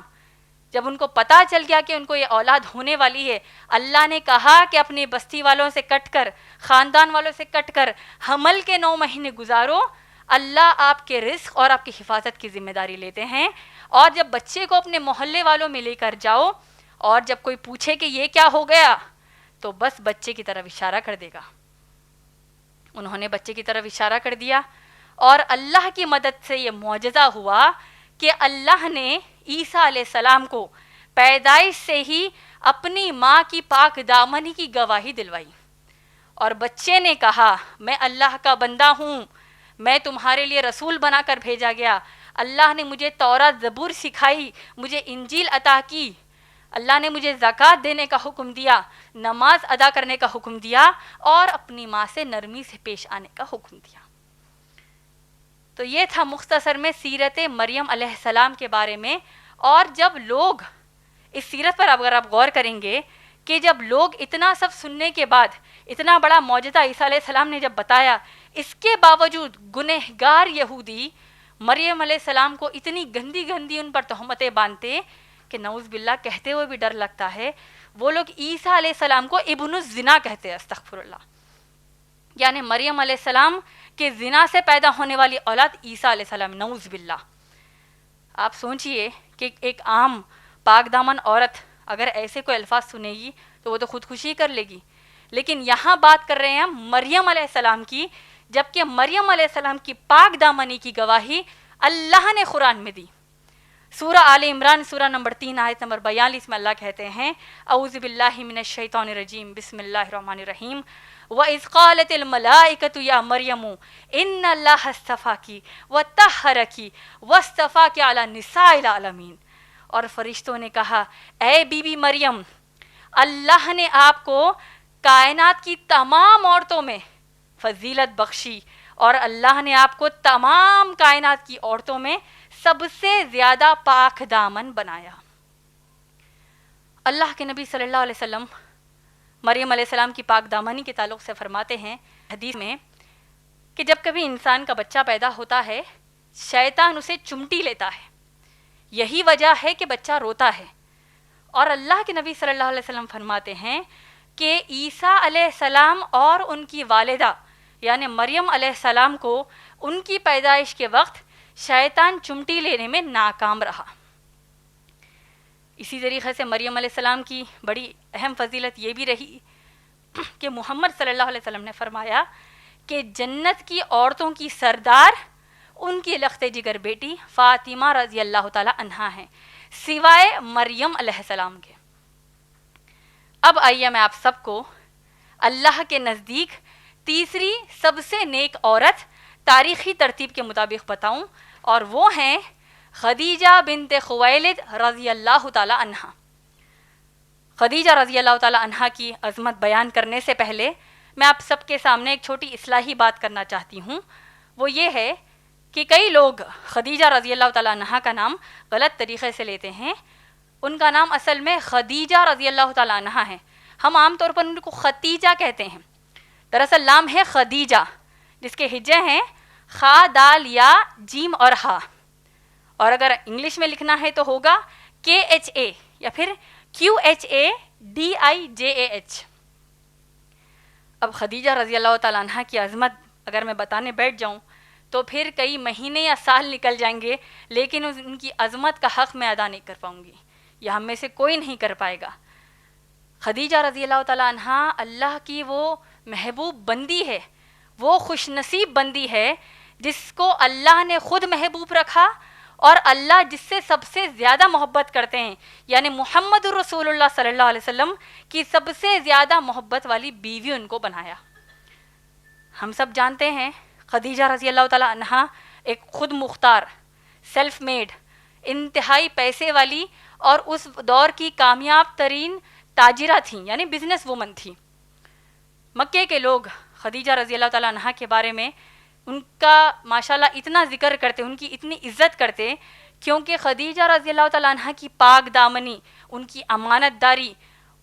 S1: جب ان کو پتہ چل گیا کہ ان کو یہ اولاد ہونے والی ہے، اللہ نے کہا کہ اپنی بستی والوں سے کٹ کر، خاندان والوں سے کٹ کر حمل کے 9 مہینے گزارو. اللہ آپ کے رزق اور آپ کی حفاظت کی ذمہ داری لیتے ہیں. اور جب بچے کو اپنے محلے والوں میں لے کر جاؤ اور جب کوئی پوچھے کہ یہ کیا ہو گیا تو بس بچے کی طرف اشارہ کر دے گا. انہوں نے بچے کی طرف اشارہ کر دیا اور اللہ کی مدد سے یہ معجزہ ہوا کہ اللہ نے عیسیٰ علیہ السلام کو پیدائش سے ہی اپنی ماں کی پاک دامنی کی گواہی دلوائی. اور بچے نے کہا میں اللہ کا بندہ ہوں، میں تمہارے لیے رسول بنا کر بھیجا گیا. اللہ نے مجھے تورات زبور سکھائی، مجھے انجیل عطا کی، اللہ نے مجھے زکوٰۃ دینے کا حکم دیا، نماز ادا کرنے کا حکم دیا اور اپنی ماں سے نرمی سے پیش آنے کا حکم دیا. تو یہ تھا مختصر میں سیرت مریم علیہ السلام کے بارے میں. اور جب لوگ اس سیرت پر اگر آپ غور کریں گے کہ جب لوگ اتنا سب سننے کے بعد، اتنا بڑا معجزہ عیسیٰ علیہ السلام نے جب بتایا، اس کے باوجود گنہگار یہودی مریم علیہ السلام کو اتنی گندی گندی ان پر تہمتیں باندھتے کہ نعوذ باللہ کہتے ہوئے بھی ڈر لگتا ہے. وہ لوگ عیسیٰ علیہ السلام کو ابن الزنا کہتے ہیں، استغفر اللہ. یعنی مریم علیہ السلام کے زنا سے پیدا ہونے والی اولاد عیسیٰ علیہ السلام، نعوذ باللہ. آپ سوچئے کہ ایک عام پاک دامن عورت اگر ایسے کوئی الفاظ سنے گی تو وہ تو خودکشی کر لے گی. لیکن یہاں بات کر رہے ہیں ہم مریم علیہ السلام کی، جبکہ مریم علیہ السلام کی پاک دامنی کی گواہی اللہ نے قرآن میں دی. سورہ آل عمران سورہ نمبر 3 آیت نمبر 42 میں اللہ کہتے ہیں اعوذ باللہ من الشیطان الرجیم بسم اللہ الرحمن الرحیم وَإِذْ قَالَتِ الْمَلَائِكَةُ يَا مَرْيَمُ إِنَّ اللَّهَ اصْطَفَاكِ وَطَهَّرَكِ وَاصْطَفَاكِ عَلَى النِّسَاءِ الْعَالَمِينَ. اور فرشتوں نے کہا اے بی بی مریم، اللہ نے آپ کو کائنات کی تمام عورتوں میں فضیلت بخشی اور اللہ نے آپ کو تمام کائنات کی عورتوں میں سب سے زیادہ پاک دامن بنایا. اللہ کے نبی صلی اللہ علیہ وسلم مریم علیہ السلام کی پاک دامنی کے تعلق سے فرماتے ہیں حدیث میں کہ جب کبھی انسان کا بچہ پیدا ہوتا ہے شیطان اسے چمٹی لیتا ہے، یہی وجہ ہے کہ بچہ روتا ہے. اور اللہ کے نبی صلی اللہ علیہ وسلم فرماتے ہیں کہ عیسیٰ علیہ السلام اور ان کی والدہ یعنی مریم علیہ السلام کو ان کی پیدائش کے وقت شیطان چمٹی لینے میں ناکام رہا. اسی طریقے سے مریم علیہ السلام کی بڑی اہم فضیلت یہ بھی رہی کہ محمد صلی اللہ علیہ وسلم نے فرمایا کہ جنت کی عورتوں کی سردار ان کی لخت جگر بیٹی فاطمہ رضی اللہ تعالی عنہا ہیں، سوائے مریم علیہ السلام کے. اب آئیے میں آپ سب کو اللہ کے نزدیک تیسری سب سے نیک عورت تاریخی ترتیب کے مطابق بتاؤں، اور وہ ہیں خدیجہ بنت خویلد رضی اللہ تعالی عنہا. خدیجہ رضی اللہ تعالی عنہا کی عظمت بیان کرنے سے پہلے میں آپ سب کے سامنے ایک چھوٹی اصلاحی بات کرنا چاہتی ہوں. وہ یہ ہے کہ کئی لوگ خدیجہ رضی اللہ تعالی عنہا کا نام غلط طریقے سے لیتے ہیں. ان کا نام اصل میں خدیجہ رضی اللہ تعالی عنہا ہے. ہم عام طور پر ان کو ختیجہ کہتے ہیں، دراصل نام ہے خدیجہ جس کے ہجے ہیں خا دال یا جیم اور ہا، اور اگر انگلش میں لکھنا ہے تو ہوگا KHA یا پھر QHADIJAH. اب خدیجہ رضی اللہ تعالیٰ عنہ کی عظمت اگر میں بتانے بیٹھ جاؤں تو پھر کئی مہینے یا سال نکل جائیں گے، لیکن ان کی عظمت کا حق میں ادا نہیں کر پاؤں گی، یہ ہم میں سے کوئی نہیں کر پائے گا. خدیجہ رضی اللہ تعالیٰ عنہ اللہ کی وہ محبوب بندی ہے، وہ خوش نصیب بندی ہے جس کو اللہ نے خود محبوب رکھا اور اللہ جس سے سب سے زیادہ محبت کرتے ہیں یعنی محمد الرسول اللہ صلی اللہ علیہ وسلم کی سب سے زیادہ محبت والی بیوی ان کو بنایا. ہم سب جانتے ہیں خدیجہ رضی اللہ تعالیٰ عنہا ایک خود مختار، سیلف میڈ، انتہائی پیسے والی اور اس دور کی کامیاب ترین تاجرہ تھیں یعنی بزنس وومن تھیں. مکے کے لوگ خدیجہ رضی اللہ تعالیٰ عنہا کے بارے میں ان کا ماشاءاللہ اتنا ذکر کرتے، ان کی اتنی عزت کرتے کیونکہ خدیجہ رضی اللہ تعالیٰ عنہ کی پاک دامنی، ان کی امانت داری،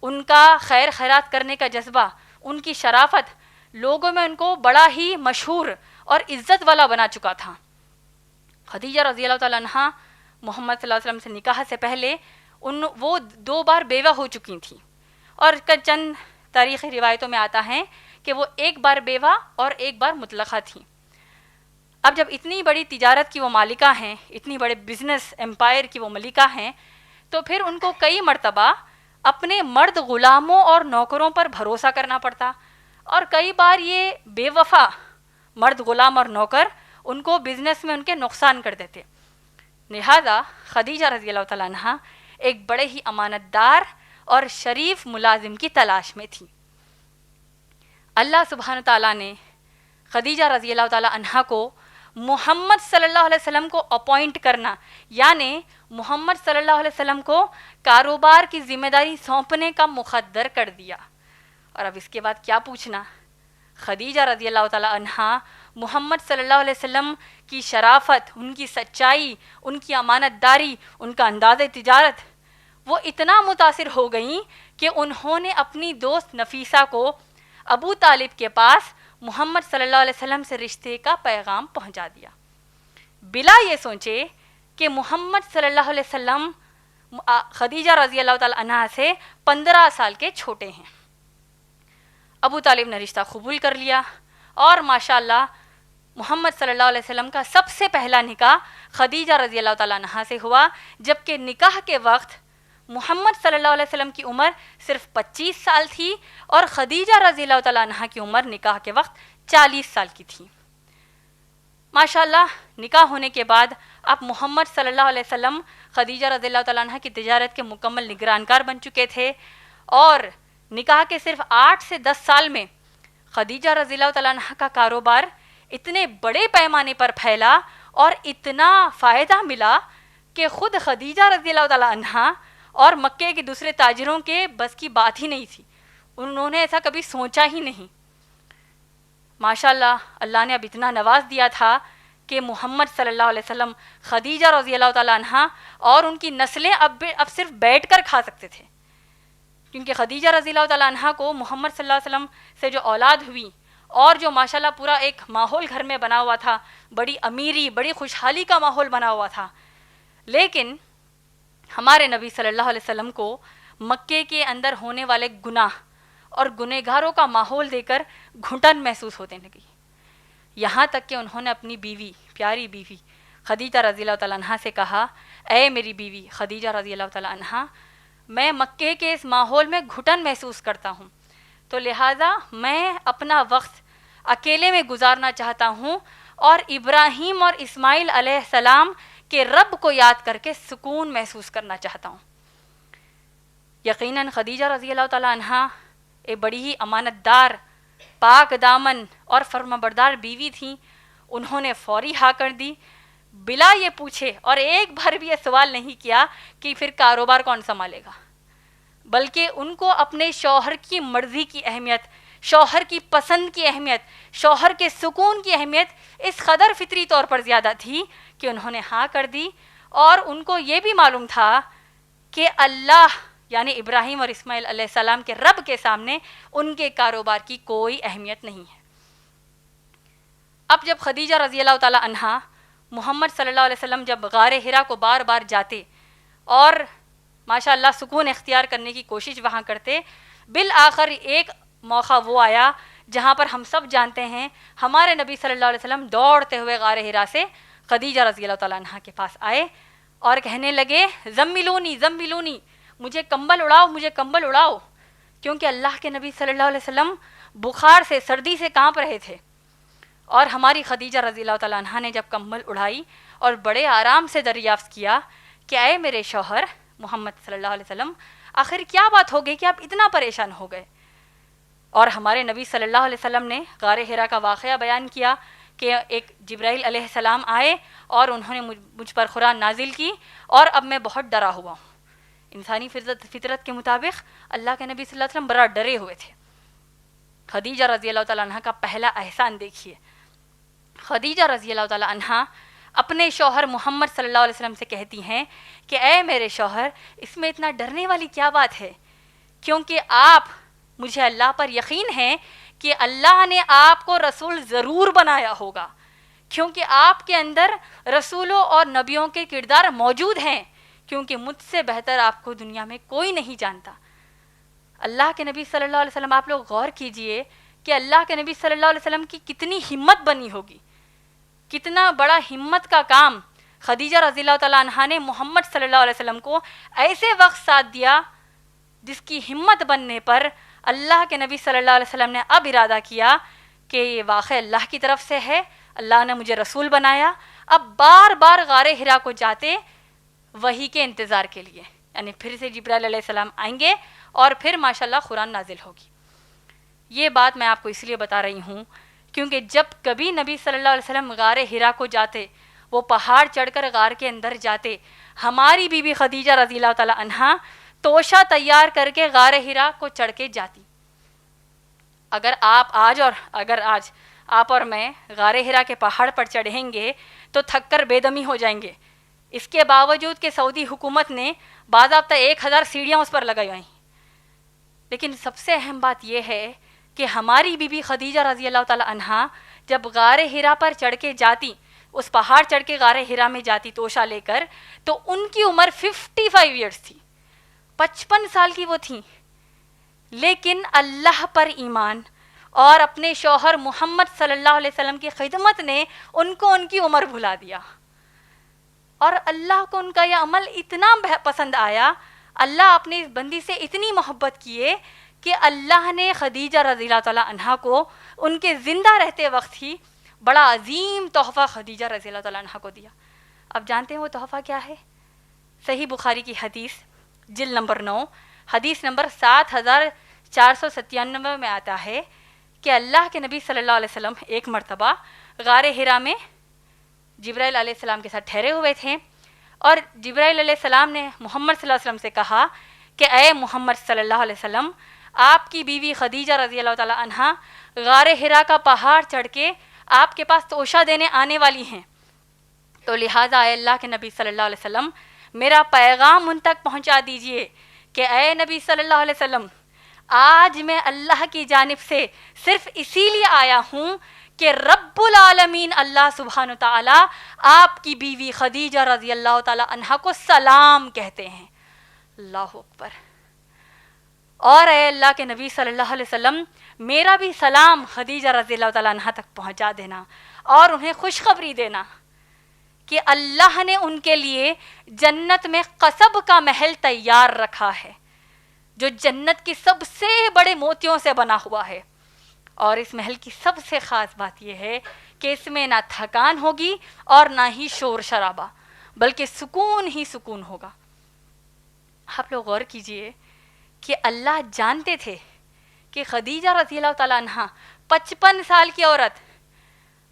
S1: ان کا خیر خیرات کرنے کا جذبہ، ان کی شرافت لوگوں میں ان کو بڑا ہی مشہور اور عزت والا بنا چکا تھا۔ خدیجہ رضی اللہ تعالیٰ عنہ محمد صلی اللہ علیہ وسلم سے نکاح سے پہلے وہ 2 بار بیوہ ہو چکی تھیں، اور چند تاریخی روایتوں میں آتا ہے کہ وہ 1 بار بیوہ اور 1 بار مطلقہ تھیں۔ اب جب اتنی بڑی تجارت کی وہ مالکہ ہیں، اتنی بڑے بزنس امپائر کی وہ ملکہ ہیں، تو پھر ان کو کئی مرتبہ اپنے مرد غلاموں اور نوکروں پر بھروسہ کرنا پڑتا، اور کئی بار یہ بے وفا مرد غلام اور نوکر ان کو بزنس میں ان کے نقصان کر دیتے۔ لہذا خدیجہ رضی اللہ تعالیٰ عنہ ایک بڑے ہی امانت دار اور شریف ملازم کی تلاش میں تھی۔ اللہ سبحانہ تعالیٰ نے خدیجہ رضی اللہ تعالیٰ عنہ کو محمد صلی اللہ علیہ وسلم کو اپوائنٹ کرنا، یعنی محمد صلی اللہ علیہ وسلم کو کاروبار کی ذمہ داری سونپنے کا مقدر کر دیا۔ اور اب اس کے بعد کیا پوچھنا، خدیجہ رضی اللہ تعالیٰ عنہ محمد صلی اللہ علیہ وسلم کی شرافت، ان کی سچائی، ان کی امانت داری، ان کا انداز تجارت، وہ اتنا متاثر ہو گئیں کہ انہوں نے اپنی دوست نفیسہ کو ابو طالب کے پاس محمد صلی اللہ علیہ وسلم سے رشتے کا پیغام پہنچا دیا، بلا یہ سوچے کہ محمد صلی اللہ علیہ وسلم خدیجہ رضی اللہ تعالیٰ عنہ سے 15 سال کے چھوٹے ہیں۔ ابو طالب نے رشتہ قبول کر لیا، اور ماشاءاللہ محمد صلی اللہ علیہ وسلم کا سب سے پہلا نکاح خدیجہ رضی اللہ تعالیٰ عنہ سے ہوا، جبکہ نکاح کے وقت محمد صلی اللہ علیہ وسلم کی عمر صرف 25 سال تھی، اور خدیجہ رضی اللہ تعالیٰ عنہ کی عمر نکاح کے وقت 40 سال کی تھی۔ ماشاءاللہ نکاح ہونے کے بعد اب محمد صلی اللہ علیہ وسلم خدیجہ رضی اللہ تعالیٰ عنہ کی تجارت کے مکمل نگرانکار بن چکے تھے، اور نکاح کے صرف 8 سے 10 سال میں خدیجہ رضی اللہ تعالیٰ عنہ کا کاروبار اتنے بڑے پیمانے پر پھیلا اور اتنا فائدہ ملا کہ خود خدیجہ رضی اللہ تعالیٰ عنہ اور مکے کے دوسرے تاجروں کے بس کی بات ہی نہیں تھی، انہوں نے ایسا کبھی سوچا ہی نہیں۔ ماشاءاللہ اللہ نے اب اتنا نواز دیا تھا کہ محمد صلی اللہ علیہ وسلم خدیجہ رضی اللہ تعالیٰ عنہ اور ان کی نسلیں اب صرف بیٹھ کر کھا سکتے تھے، کیونکہ خدیجہ رضی اللہ تعالیٰ عنہ کو محمد صلی اللہ علیہ وسلم سے جو اولاد ہوئی، اور جو ماشاءاللہ پورا ایک ماحول گھر میں بنا ہوا تھا، بڑی امیری، بڑی خوشحالی کا ماحول بنا ہوا تھا، لیکن ہمارے نبی صلی اللہ علیہ وسلم کو مکے کے اندر ہونے والے گناہ اور گنہگاروں کا ماحول دے کر گھٹن محسوس ہونے لگی، یہاں تک کہ انہوں نے اپنی بیوی، پیاری بیوی خدیجہ رضی اللہ تعالیٰ عنہ سے کہا، اے میری بیوی خدیجہ رضی اللہ تعالیٰ عنہ، میں مکے کے اس ماحول میں گھٹن محسوس کرتا ہوں، تو لہٰذا میں اپنا وقت اکیلے میں گزارنا چاہتا ہوں، اور ابراہیم اور اسماعیل علیہ السلام کے رب کو یاد کر کے سکون محسوس کرنا چاہتا ہوں۔ یقیناً خدیجہ رضی اللہ تعالیٰ عنہ ایک بڑی ہی امانت دار، پاک دامن اور فرمانبردار بیوی تھیں، انہوں نے فوری ہاں کر دی، بلا یہ پوچھے اور ایک بار بھی یہ سوال نہیں کیا کہ پھر کاروبار کون سنبھالے گا، بلکہ ان کو اپنے شوہر کی مرضی کی اہمیت، شوہر کی پسند کی اہمیت، شوہر کے سکون کی اہمیت اس قدر فطری طور پر زیادہ تھی کہ انہوں نے ہاں کر دی، اور ان کو یہ بھی معلوم تھا کہ اللہ یعنی ابراہیم اور اسماعیل علیہ السلام کے رب کے سامنے ان کے کاروبار کی کوئی اہمیت نہیں ہے۔ اب جب خدیجہ رضی اللہ تعالیٰ عنہ محمد صلی اللہ علیہ وسلم جب غار حرا کو بار بار جاتے اور ماشاءاللہ سکون اختیار کرنے کی کوشش وہاں کرتے، بالآخر ایک موقع وہ آیا جہاں پر ہم سب جانتے ہیں ہمارے نبی صلی اللہ علیہ وسلم دوڑتے ہوئے غار حرا سے خدیجہ رضی اللہ تعالیٰ عنہ کے پاس آئے اور کہنے لگے، زملونی زملونی، مجھے کمبل اڑاؤ، مجھے کمبل اڑاؤ، کیونکہ اللہ کے نبی صلی اللہ علیہ وسلم بخار سے، سردی سے کانپ رہے تھے۔ اور ہماری خدیجہ رضی اللہ تعالیٰ عنہ نے جب کمبل اڑائی اور بڑے آرام سے دریافت کیا کہ اے میرے شوہر محمد صلی اللہ علیہ وسلم، آخر کیا بات ہو گئی کہ آپ اتنا پریشان ہو گئے؟ اور ہمارے نبی صلی اللہ علیہ وسلم نے غار حرا کا واقعہ بیان کیا کہ ایک جبرائیل علیہ السلام آئے اور انہوں نے مجھ پر قرآن نازل کی، اور اب میں بہت ڈرا ہوا ہوں۔ انسانی فطرت کے مطابق اللہ کے نبی صلی اللہ علیہ وسلم بڑا ڈرے ہوئے تھے۔ خدیجہ رضی اللہ تعالیٰ عنہ کا پہلا احسان دیکھیے، خدیجہ رضی اللہ تعالیٰ عنہ اپنے شوہر محمد صلی اللہ علیہ وسلم سے کہتی ہیں کہ اے میرے شوہر، اس میں اتنا ڈرنے والی کیا بات ہے کیونکہ آپ مجھے اللہ پر یقین ہے کہ اللہ نے آپ کو رسول ضرور بنایا ہوگا، کیونکہ آپ کے اندر رسولوں اور نبیوں کے کردار موجود ہیں، کیونکہ مجھ سے بہتر آپ کو دنیا میں کوئی نہیں جانتا۔ اللہ کے نبی صلی اللہ علیہ وسلم، آپ لوگ غور کیجئے کہ اللہ کے نبی صلی اللہ علیہ وسلم کی کتنی ہمت بنی ہوگی، کتنا بڑا ہمت کا کام خدیجہ رضی اللہ تعالیٰ عنہا نے محمد صلی اللہ علیہ وسلم کو ایسے وقت ساتھ دیا جس کی ہمت بننے پر اللہ کے نبی صلی اللہ علیہ وسلم نے اب ارادہ کیا کہ یہ واقعہ اللہ کی طرف سے ہے، اللہ نے مجھے رسول بنایا۔ اب بار بار غار حرا کو جاتے وحی کے انتظار کے لیے، یعنی پھر سے جبرائیل علیہ السلام آئیں گے اور پھر ماشاءاللہ قرآن نازل ہوگی۔ یہ بات میں آپ کو اس لیے بتا رہی ہوں کیونکہ جب کبھی نبی صلی اللہ علیہ وسلم غار حرا کو جاتے، وہ پہاڑ چڑھ کر غار کے اندر جاتے، ہماری بیوی خدیجہ رضی اللہ تعالیٰ عنہا توشہ تیار کر کے غار حرا کو چڑھ کے جاتی۔ اگر آج آپ اور میں غار حرا کے پہاڑ پر چڑھیں گے تو تھک کر بے دمی ہو جائیں گے، اس کے باوجود کہ سعودی حکومت نے باضابطہ 1000 سیڑھیاں اس پر لگائی ہیں۔ لیکن سب سے اہم بات یہ ہے کہ ہماری بیوی خدیجہ رضی اللہ تعالیٰ عنہا جب غار حرا پر چڑھ کے جاتی، اس پہاڑ چڑھ کے غار حرا میں جاتی توشہ لے کر، تو ان کی عمر 55 ایئرس تھی، 55 سال کی وہ تھیں، لیکن اللہ پر ایمان اور اپنے شوہر محمد صلی اللہ علیہ وسلم کی خدمت نے ان کو ان کی عمر بھلا دیا، اور اللہ کو ان کا یہ عمل اتنا پسند آیا، اللہ اپنی اس بندی سے اتنی محبت کیے کہ اللہ نے خدیجہ رضی اللہ تعالیٰ عنہا کو ان کے زندہ رہتے وقت ہی بڑا عظیم تحفہ خدیجہ رضی اللہ تعالیٰ عنہا کو دیا۔ اب جانتے ہیں وہ تحفہ کیا ہے؟ صحیح بخاری کی حدیث جلد نمبر 9 حدیث نمبر 7497 میں آتا ہے کہ اللہ کے نبی صلی اللہ علیہ وسلم ایک مرتبہ غار حرا میں جبرائیل علیہ السلام کے ساتھ ٹھہرے ہوئے تھے، اور جبرائیل علیہ السلام نے محمد صلی اللہ علیہ وسلم سے کہا کہ اے محمد صلی اللہ علیہ وسلم، آپ کی بیوی خدیجہ رضی اللہ تعالیٰ عنہا غار حرا کا پہاڑ چڑھ کے آپ کے پاس توشہ دینے آنے والی ہیں، تو لہٰذا اے اللہ کے نبی صلی اللہ علیہ وسلم میرا پیغام ان تک پہنچا دیجئے کہ اے نبی صلی اللہ علیہ وسلم، آج میں اللہ کی جانب سے صرف اسی لیے آیا ہوں کہ رب العالمین اللہ سبحانہ و تعالیٰ آپ کی بیوی خدیجہ رضی اللہ تعالیٰ عنہا کو سلام کہتے ہیں۔ اللہ اکبر۔ اور اے اللہ کے نبی صلی اللہ علیہ وسلم، میرا بھی سلام خدیجہ رضی اللہ تعالیٰ عنہا تک پہنچا دینا اور انہیں خوشخبری دینا کہ اللہ نے ان کے لیے جنت میں قصب کا محل تیار رکھا ہے، جو جنت کی سب سے بڑے موتیوں سے بنا ہوا ہے، اور اس محل کی سب سے خاص بات یہ ہے کہ اس میں نہ تھکان ہوگی اور نہ ہی شور شرابہ، بلکہ سکون ہی سکون ہوگا۔ آپ لوگ غور کیجئے کہ اللہ جانتے تھے کہ خدیجہ رضی اللہ تعالیٰ عنہا 55 سال کی عورت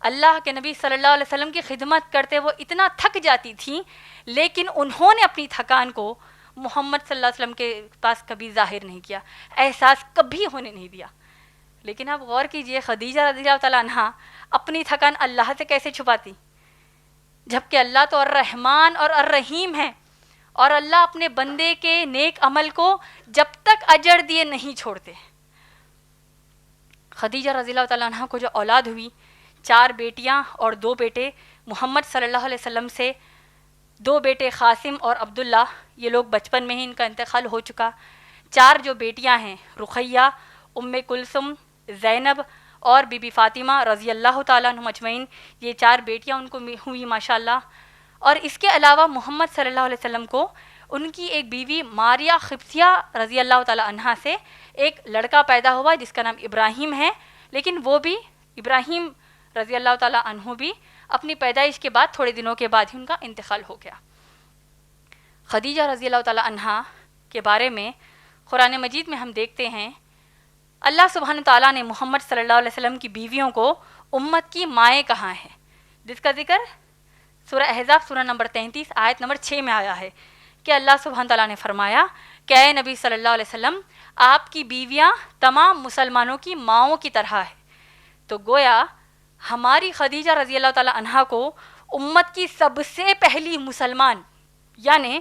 S1: اللہ کے نبی صلی اللہ علیہ وسلم کی خدمت کرتے وہ اتنا تھک جاتی تھیں، لیکن انہوں نے اپنی تھکان کو محمد صلی اللہ علیہ وسلم کے پاس کبھی ظاہر نہیں کیا، احساس کبھی ہونے نہیں دیا۔ لیکن آپ غور کیجئے خدیجہ رضی اللہ تعالیٰ عنہا اپنی تھکان اللہ سے کیسے چھپاتی، جبکہ اللہ تو الرحمن اور الرحیم ہے، اور اللہ اپنے بندے کے نیک عمل کو جب تک اجر دیے نہیں چھوڑتے۔ خدیجہ رضی اللہ تعالیٰ عنہ کو جو اولاد ہوئی، 4 بیٹیاں اور 2 بیٹے، محمد صلی اللہ علیہ وسلم سے 2 بیٹے قاسم اور عبداللہ، یہ لوگ بچپن میں ہی ان کا انتقال ہو چکا۔ 4 جو بیٹیاں ہیں، رقیہ، ام کلثوم، زینب اور بی بی فاطمہ رضی اللہ تعالیٰ عنہم اجمعین، یہ 4 بیٹیاں ان کو ہوئی ماشاءاللہ۔ اور اس کے علاوہ محمد صلی اللہ علیہ وسلم کو ان کی ایک بیوی ماریہ قبطیہ رضی اللہ تعالیٰ عنہا سے ایک لڑکا پیدا ہوا جس کا نام ابراہیم ہے، لیکن وہ بھی ابراہیم رضی اللہ تعالیٰ عنہ بھی اپنی پیدائش کے بعد تھوڑے دنوں کے بعد ہی ان کا انتقال ہو گیا۔ خدیجہ رضی اللہ تعالیٰ عنہا کے بارے میں قرآن مجید میں ہم دیکھتے ہیں اللہ سبحانہ تعالیٰ نے محمد صلی اللہ علیہ وسلم کی بیویوں کو امت کی مائیں کہا ہے، جس کا ذکر سورہ احزاب سورہ نمبر 33 آیت نمبر 6 میں آیا ہے کہ اللہ سبحانہ تعالیٰ نے فرمایا کہ اے نبی صلی اللہ علیہ وسلم، آپ کی بیویاں تمام مسلمانوں کی ماؤں کی طرح ہے۔ تو گویا ہماری خدیجہ رضی اللہ تعالیٰ عنہا کو امت کی سب سے پہلی مسلمان، یعنی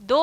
S1: 2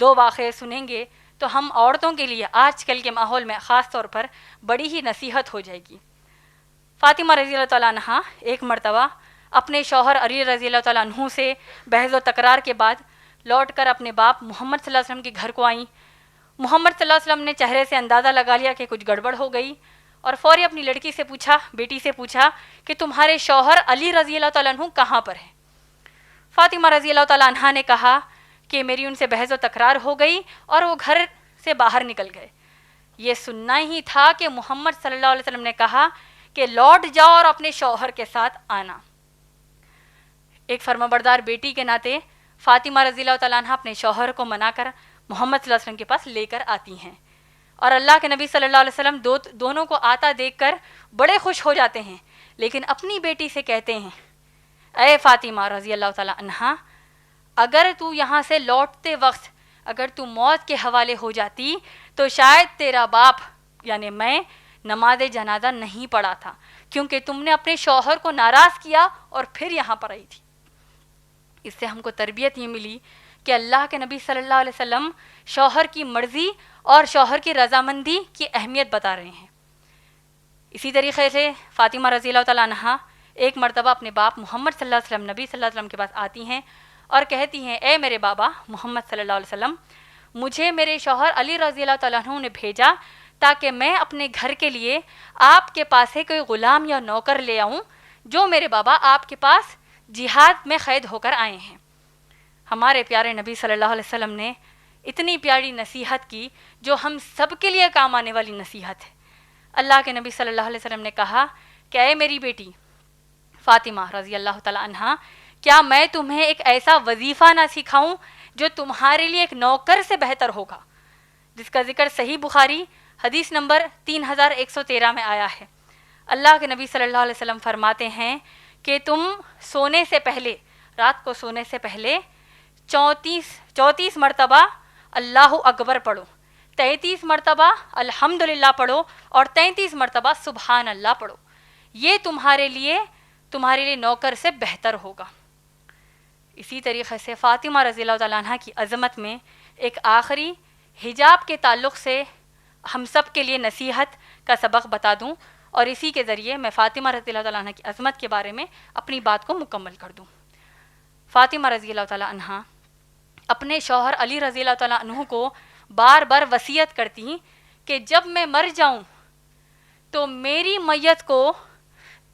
S1: دو واقعے سنیں گے تو ہم عورتوں کے لیے آج کل کے ماحول میں خاص طور پر بڑی ہی نصیحت ہو جائے گی۔ فاطمہ رضی اللہ تعالیٰ عنہ ایک مرتبہ اپنے شوہر علی رضی اللہ تعالیٰ عنہ سے بحث و تکرار کے بعد لوٹ کر اپنے باپ محمد صلی اللہ علیہ وسلم کے گھر کو آئیں۔ محمد صلی اللہ علیہ وسلم نے چہرے سے اندازہ لگا لیا کہ کچھ گڑبڑ ہو گئی، اور فوری اپنی لڑکی سے پوچھا، بیٹی سے پوچھا کہ تمہارے شوہر علی رضی اللہ تعالیٰ عنہ کہاں پر ہیں؟ فاطمہ رضی اللہ تعالیٰ عنہ نے کہا کہ میری ان سے بحث و تکرار ہو گئی اور وہ گھر سے باہر نکل گئے۔ یہ سننا ہی تھا کہ محمد صلی اللہ علیہ وسلم نے کہا کہ لوٹ جاؤ اور اپنے شوہر کے ساتھ آنا۔ ایک فرمانبردار بیٹی کے ناطے فاطمہ رضی اللہ تعالیٰ عنہ اپنے شوہر کو منا کر محمد صلی اللہ علیہ وسلم کے پاس لے کر آتی ہیں، اور اللہ کے نبی صلی اللہ علیہ وسلم دونوں کو آتا دیکھ کر بڑے خوش ہو جاتے ہیں، لیکن اپنی بیٹی سے کہتے ہیں، اے فاطمہ رضی اللہ تعالیٰ عنہ، اگر تو یہاں سے لوٹتے وقت اگر تو موت کے حوالے ہو جاتی تو شاید تیرا باپ یعنی میں نماز جنازہ نہیں پڑھا تھا، کیونکہ تم نے اپنے شوہر کو ناراض کیا اور پھر یہاں پر آئی تھی۔ اس سے ہم کو تربیت یہ ملی کہ اللہ کے نبی صلی اللہ علیہ وسلم شوہر کی مرضی اور شوہر کی رضامندی کی اہمیت بتا رہے ہیں۔ اسی طریقے سے فاطمہ رضی اللہ تعالیٰ عنہ ایک مرتبہ اپنے باپ محمد صلی اللہ علیہ وسلم نبی صلی اللہ علیہ وسلم کے پاس آتی ہیں اور کہتی ہیں، اے میرے بابا محمد صلی اللہ علیہ وسلم، مجھے میرے شوہر علی رضی اللہ تعالیٰ عنہ نے بھیجا تاکہ میں اپنے گھر کے لیے آپ کے پاس سے کوئی غلام یا نوکر لے آؤں جو میرے بابا آپ کے پاس جہاد میں قید ہو کر آئے ہیں۔ ہمارے پیارے نبی صلی اللہ علیہ وسلم نے اتنی پیاری نصیحت کی جو ہم سب کے لیے کام آنے والی نصیحت ہے۔ اللہ کے نبی صلی اللہ علیہ وسلم نے کہا کہ اے میری بیٹی فاطمہ رضی اللہ تعالیٰ عنہ، کیا میں تمہیں ایک ایسا وظیفہ نہ سکھاؤں جو تمہارے لیے ایک نوکر سے بہتر ہوگا، جس کا ذکر صحیح بخاری حدیث نمبر 3113 میں آیا ہے۔ اللہ کے نبی صلی اللہ علیہ وسلم فرماتے ہیں کہ تم سونے سے پہلے، رات کو سونے سے پہلے 34 مرتبہ اللہ اکبر پڑھو، 33 مرتبہ الحمدللہ پڑھو اور 33 مرتبہ سبحان اللہ پڑھو، یہ تمہارے لیے نوکر سے بہتر ہوگا۔ اسی طریقے سے فاطمہ رضی اللہ تعالیٰ عنہ کی عظمت میں ایک آخری حجاب کے تعلق سے ہم سب کے لیے نصیحت کا سبق بتا دوں، اور اسی کے ذریعے میں فاطمہ رضی اللہ تعالیٰ عنہ کی عظمت کے بارے میں اپنی بات کو مکمل کر دوں۔ فاطمہ رضی اللہ تعالیٰ عنہ اپنے شوہر علی رضی اللہ تعالیٰ عنہ کو بار بار وصیت کرتی کہ جب میں مر جاؤں تو میری میت کو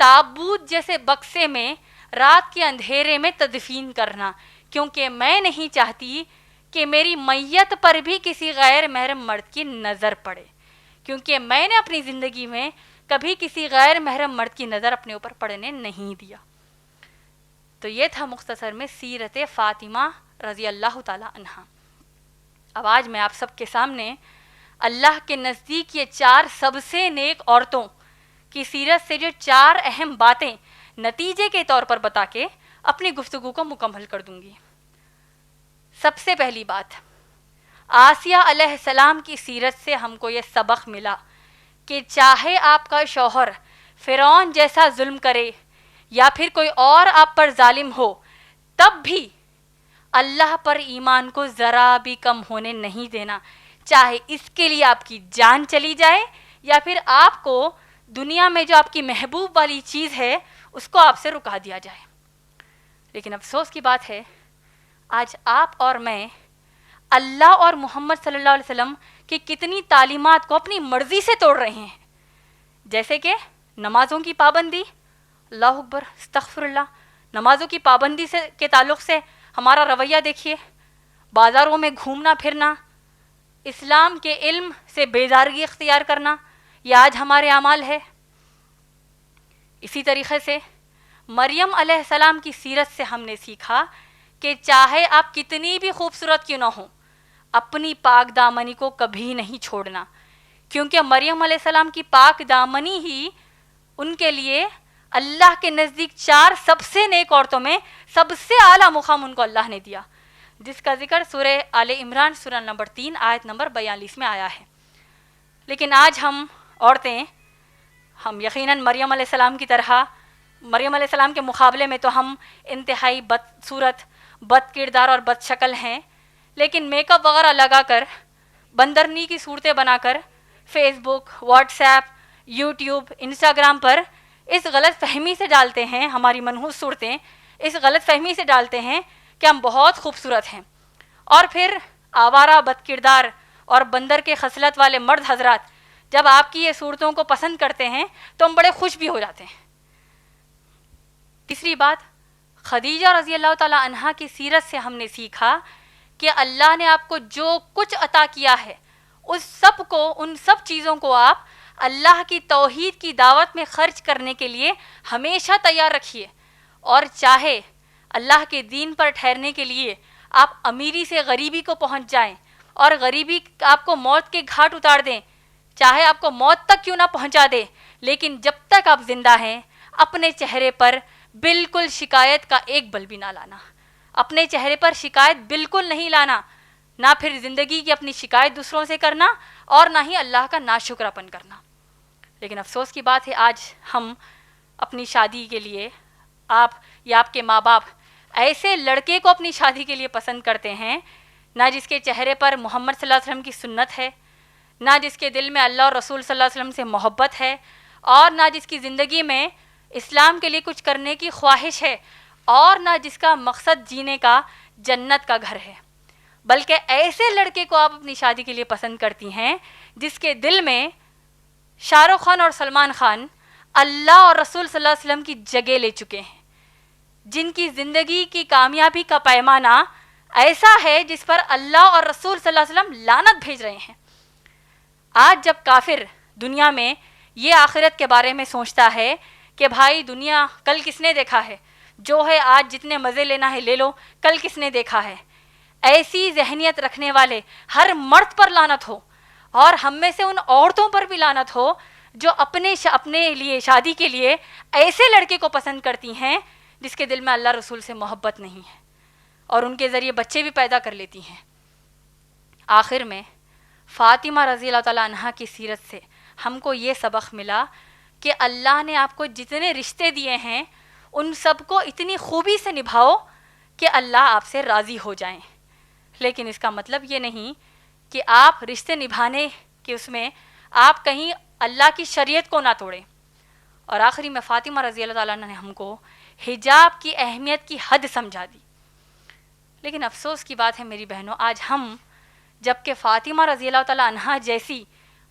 S1: تابوت جیسے بکسے میں رات کے اندھیرے میں تدفین کرنا، کیونکہ میں نہیں چاہتی کہ میری میت پر بھی کسی غیر محرم مرد کی نظر پڑے، کیونکہ میں نے اپنی زندگی میں کبھی کسی غیر محرم مرد کی نظر اپنے اوپر پڑنے نہیں دیا۔ تو یہ تھا مختصر میں سیرت فاطمہ رضی اللہ تعالی عنہ۔ اب آج میں آپ سب کے سامنے اللہ کے نزدیک یہ 4 سب سے نیک عورتوں کی سیرت سے جو 4 اہم باتیں نتیجے کے طور پر بتا کے اپنی گفتگو کو مکمل کر دوں گی۔ سب سے پہلی بات، آسیہ علیہ السلام کی سیرت سے ہم کو یہ سبق ملا کہ چاہے آپ کا شوہر فرعون جیسا ظلم کرے یا پھر کوئی اور آپ پر ظالم ہو، تب بھی اللہ پر ایمان کو ذرا بھی کم ہونے نہیں دینا، چاہے اس کے لیے آپ کی جان چلی جائے یا پھر آپ کو دنیا میں جو آپ کی محبوب والی چیز ہے اس کو آپ سے رکا دیا جائے۔ لیکن افسوس کی بات ہے آج آپ اور میں اللہ اور محمد صلی اللہ علیہ وسلم کی کتنی تعلیمات کو اپنی مرضی سے توڑ رہے ہیں، جیسے کہ نمازوں کی پابندی، اللہ اکبر استغفر اللہ، نمازوں کی پابندی سے کے تعلق سے ہمارا رویہ دیکھیے، بازاروں میں گھومنا پھرنا، اسلام کے علم سے بیزارگی اختیار کرنا، یہ آج ہمارے اعمال ہے۔ اسی طریقے سے مریم علیہ السلام کی سیرت سے ہم نے سیکھا کہ چاہے آپ کتنی بھی خوبصورت کیوں نہ ہوں، اپنی پاک دامنی کو کبھی نہیں چھوڑنا، کیونکہ مریم علیہ السلام کی پاک دامنی ہی ان کے لیے اللہ کے نزدیک 4 سب سے نیک عورتوں میں سب سے اعلیٰ مقام ان کو اللہ نے دیا، جس کا ذکر سورہ آل عمران سورہ نمبر 3 آیت نمبر 42 میں آیا ہے۔ لیکن آج ہم عورتیں، ہم یقیناً مریم علیہ السلام کی طرح، مریم علیہ السلام کے مقابلے میں تو ہم انتہائی بدصورت، بد کردار اور بد شکل ہیں، لیکن میک اپ وغیرہ لگا کر بندرنی کی صورتیں بنا کر فیس بک، واٹس ایپ، یوٹیوب، انسٹاگرام پر اس غلط فہمی سے ڈالتے ہیں، ہماری منحوس صورتیں اس غلط فہمی سے ڈالتے ہیں کہ ہم بہت خوبصورت ہیں. اور پھر آوارہ، بد کردار اور بندر کے خصلت والے مرد حضرات جب آپ کی یہ صورتوں کو پسند کرتے ہیں تو ہم بڑے خوش بھی ہو جاتے ہیں. تیسری بات، خدیجہ رضی اللہ تعالی عنہا کی سیرت سے ہم نے سیکھا کہ اللہ نے آپ کو جو کچھ عطا کیا ہے ان سب چیزوں کو آپ اللہ کی توحید کی دعوت میں خرچ کرنے کے لیے ہمیشہ تیار رکھیے. اور چاہے اللہ کے دین پر ٹھہرنے کے لیے آپ امیری سے غریبی کو پہنچ جائیں اور غریبی آپ کو موت کے گھاٹ اتار دیں، چاہے آپ کو موت تک کیوں نہ پہنچا دے، لیکن جب تک آپ زندہ ہیں اپنے چہرے پر بالکل شکایت کا ایک بل بھی نہ لانا. اپنے چہرے پر شکایت بالکل نہیں لانا، نہ پھر زندگی کی اپنی شکایت دوسروں سے کرنا اور نہ ہی اللہ کا ناشکراپن کرنا. لیکن افسوس کی بات ہے آج ہم اپنی شادی کے لیے، آپ یا آپ کے ماں باپ ایسے لڑکے کو اپنی شادی کے لیے پسند کرتے ہیں نہ جس کے چہرے پر محمد صلی اللہ علیہ وسلم کی سنت ہے، نہ جس کے دل میں اللہ اور رسول صلی اللہ علیہ وسلم سے محبت ہے، اور نہ جس کی زندگی میں اسلام کے لیے کچھ کرنے کی خواہش ہے، اور نہ جس کا مقصد جینے کا جنت کا گھر ہے. بلکہ ایسے لڑکے کو آپ اپنی شادی کے لیے پسند کرتی ہیں جس کے دل میں شاہ رخ خان اور سلمان خان اللہ اور رسول صلی اللہ علیہ وسلم کی جگہ لے چکے ہیں، جن کی زندگی کی کامیابی کا پیمانہ ایسا ہے جس پر اللہ اور رسول صلی اللہ علیہ وسلم لعنت بھیج رہے ہیں. آج جب کافر دنیا میں یہ آخرت کے بارے میں سوچتا ہے کہ بھائی دنیا کل کس نے دیکھا ہے، جو ہے آج جتنے مزے لینا ہے لے لو، کل کس نے دیکھا ہے، ایسی ذہنیت رکھنے والے ہر مرد پر لعنت ہو، اور ہم میں سے ان عورتوں پر بھی لعنت ہو جو اپنے لیے شادی کے لیے ایسے لڑکے کو پسند کرتی ہیں جس کے دل میں اللہ رسول سے محبت نہیں ہے، اور ان کے ذریعے بچے بھی پیدا کر لیتی ہیں. آخر میں فاطمہ رضی اللہ تعالیٰ عنہا کی سیرت سے ہم کو یہ سبق ملا کہ اللہ نے آپ کو جتنے رشتے دیے ہیں ان سب کو اتنی خوبی سے نبھاؤ کہ اللہ آپ سے راضی ہو جائیں. لیکن اس کا مطلب یہ نہیں کہ آپ رشتے نبھانے کے اس میں آپ کہیں اللہ کی شریعت کو نہ توڑیں. اور آخری میں فاطمہ رضی اللہ تعالیٰ عنہ نے ہم کو حجاب کی اہمیت کی حد سمجھا دی. لیکن افسوس کی بات ہے میری بہنوں، آج ہم جب کہ فاطمہ رضی اللہ تعالیٰ عنہا جیسی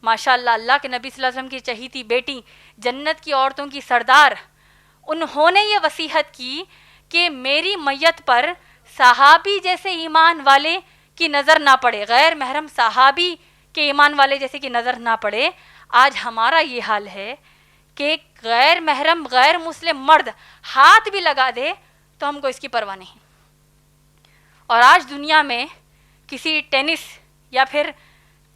S1: ماشاء اللہ کے نبی صلی اللہ علیہ وسلم کی چہیتی بیٹی، جنت کی عورتوں کی سردار، انہوں نے یہ وصیحت کی کہ میری میت پر صحابی جیسے ایمان والے کی نظر نہ پڑے، غیر محرم صحابی کے ایمان والے جیسے کی نظر نہ پڑے. آج ہمارا یہ حال ہے کہ غیر محرم غیر مسلم مرد ہاتھ بھی لگا دے تو ہم کو اس کی پرواہ نہیں. اور آج دنیا میں کسی ٹینس یا پھر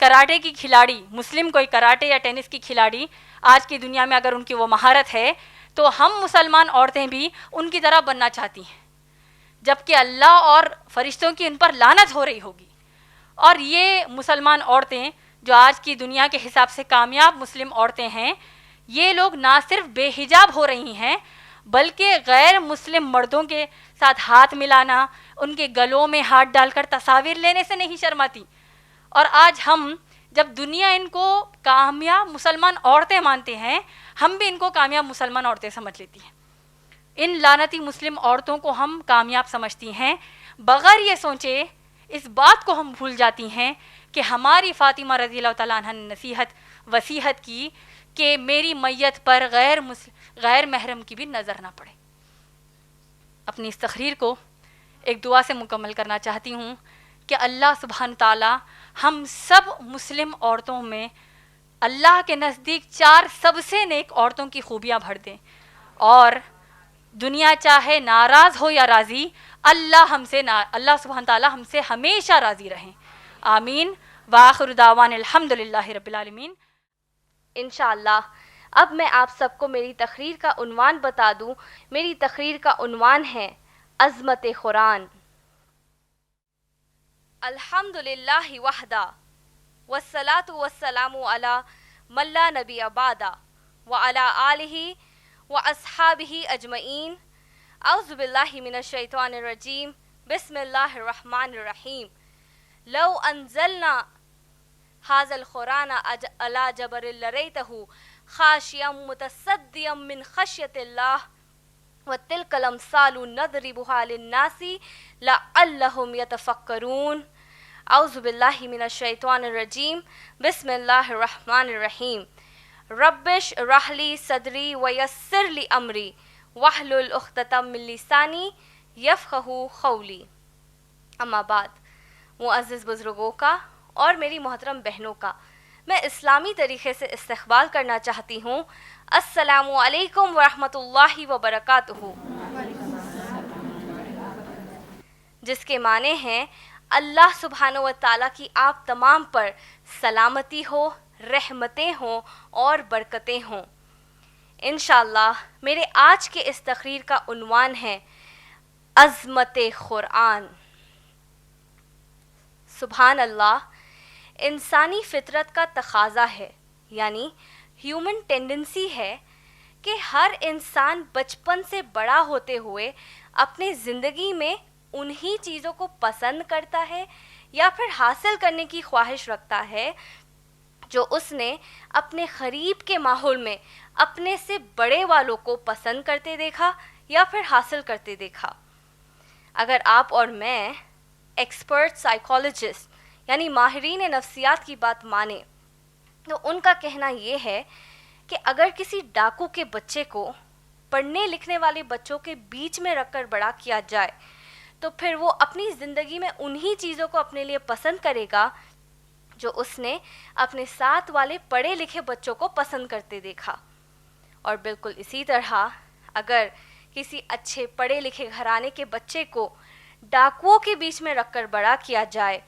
S1: کراٹے کی کھلاڑی، مسلم کوئی کراٹے یا ٹینس کی کھلاڑی آج کی دنیا میں اگر ان کی وہ مہارت ہے تو ہم مسلمان عورتیں بھی ان کی طرح بننا چاہتی ہیں، جبکہ اللہ اور فرشتوں کی ان پر لعنت ہو رہی ہوگی. اور یہ مسلمان عورتیں جو آج کی دنیا کے حساب سے کامیاب مسلم عورتیں ہیں، یہ لوگ نہ صرف بے حجاب ہو رہی ہیں بلکہ غیر مسلم مردوں کے ساتھ ہاتھ ملانا، ان کے گلوں میں ہاتھ ڈال کر تصاویر لینے سے نہیں شرماتی. اور آج ہم جب دنیا ان کو کامیاب مسلمان عورتیں مانتے ہیں، ہم بھی ان کو کامیاب مسلمان عورتیں سمجھ لیتی ہیں. ان لعنتی مسلم عورتوں کو ہم کامیاب سمجھتی ہیں، بغیر یہ سوچے اس بات کو ہم بھول جاتی ہیں کہ ہماری فاطمہ رضی اللہ تعالیٰ عنہ نے وصیحت کی کہ میری میت پر غیر محرم کی بھی نظر نہ پڑے. اپنی اس تقریر کو ایک دعا سے مکمل کرنا چاہتی ہوں کہ اللہ سبحانہ تعالیٰ ہم سب مسلم عورتوں میں اللہ کے نزدیک 4 سب سے نیک عورتوں کی خوبیاں بھر دیں، اور دنیا چاہے ناراض ہو یا راضی، اللہ سبحانہ تعالیٰ ہم سے ہمیشہ راضی رہیں. آمین. وآخر دعوان الحمدللہ رب العالمین.
S2: انشاءاللہ اب میں آپ سب کو میری تقریر کا عنوان بتا دوں. میری تقریر کا عنوان ہے عظمت قرآن. الحمدللہ وحدہ والصلاة والسلام علی من لا نبی بعدہ وعلی آلہ واصحابہ اجمعین. اعوذ باللہ من الشیطان الرجیم. بسم اللہ الرحمن الرحیم. لو انزلنا هذا القرآن على جبل لرأيته خاشعا متصدعا من خشية الله وتلك الأمثال نضربها للناس لعلهم يتفكرون. اعوذ باللہ من الشیطان الرجیم. بسم اللہ الرحمن الرحیم. رب اشرح لی صدری ویسر لی امری واحلل عقدۃ من لسانی یفقہوا قولی. اما بعد، معزز بزرگوں کا اور میری محترم بہنوں کا میں اسلامی طریقے سے استقبال کرنا چاہتی ہوں. السلام علیکم ورحمۃ اللہ وبرکاتہ، جس کے معنی ہیں اللہ سبحانہ و تعالیٰ کی آپ تمام پر سلامتی ہو، رحمتیں ہوں اور برکتیں ہوں. انشاءاللہ میرے آج کے اس تقریر کا عنوان ہے عظمت قرآن. سبحان اللہ، انسانی فطرت کا تقاضا ہے، یعنی ہیومن ٹینڈنسی ہے کہ ہر انسان بچپن سے بڑا ہوتے ہوئے اپنے زندگی میں انہی چیزوں کو پسند کرتا ہے یا پھر حاصل کرنے کی خواہش رکھتا ہے جو اس نے اپنے قریب کے ماحول میں اپنے سے بڑے والوں کو پسند کرتے دیکھا یا پھر حاصل کرتے دیکھا. اگر آپ اور میں ایکسپرٹ سائیکالوجسٹ یعنی ماہرین نفسیات کی بات مانیں تو ان کا کہنا یہ ہے کہ اگر کسی ڈاکو کے بچے کو پڑھنے لکھنے والے بچوں کے بیچ میں رکھ کر بڑا کیا جائے تو پھر وہ اپنی زندگی میں انہی چیزوں کو اپنے لیے پسند کرے گا جو اس نے اپنے ساتھ والے پڑھے لکھے بچوں کو پسند کرتے دیکھا. اور بالکل اسی طرح اگر کسی اچھے پڑھے لکھے گھرانے کے بچے کو ڈاکوؤں کے بیچ میں رکھ کر بڑا کیا جائے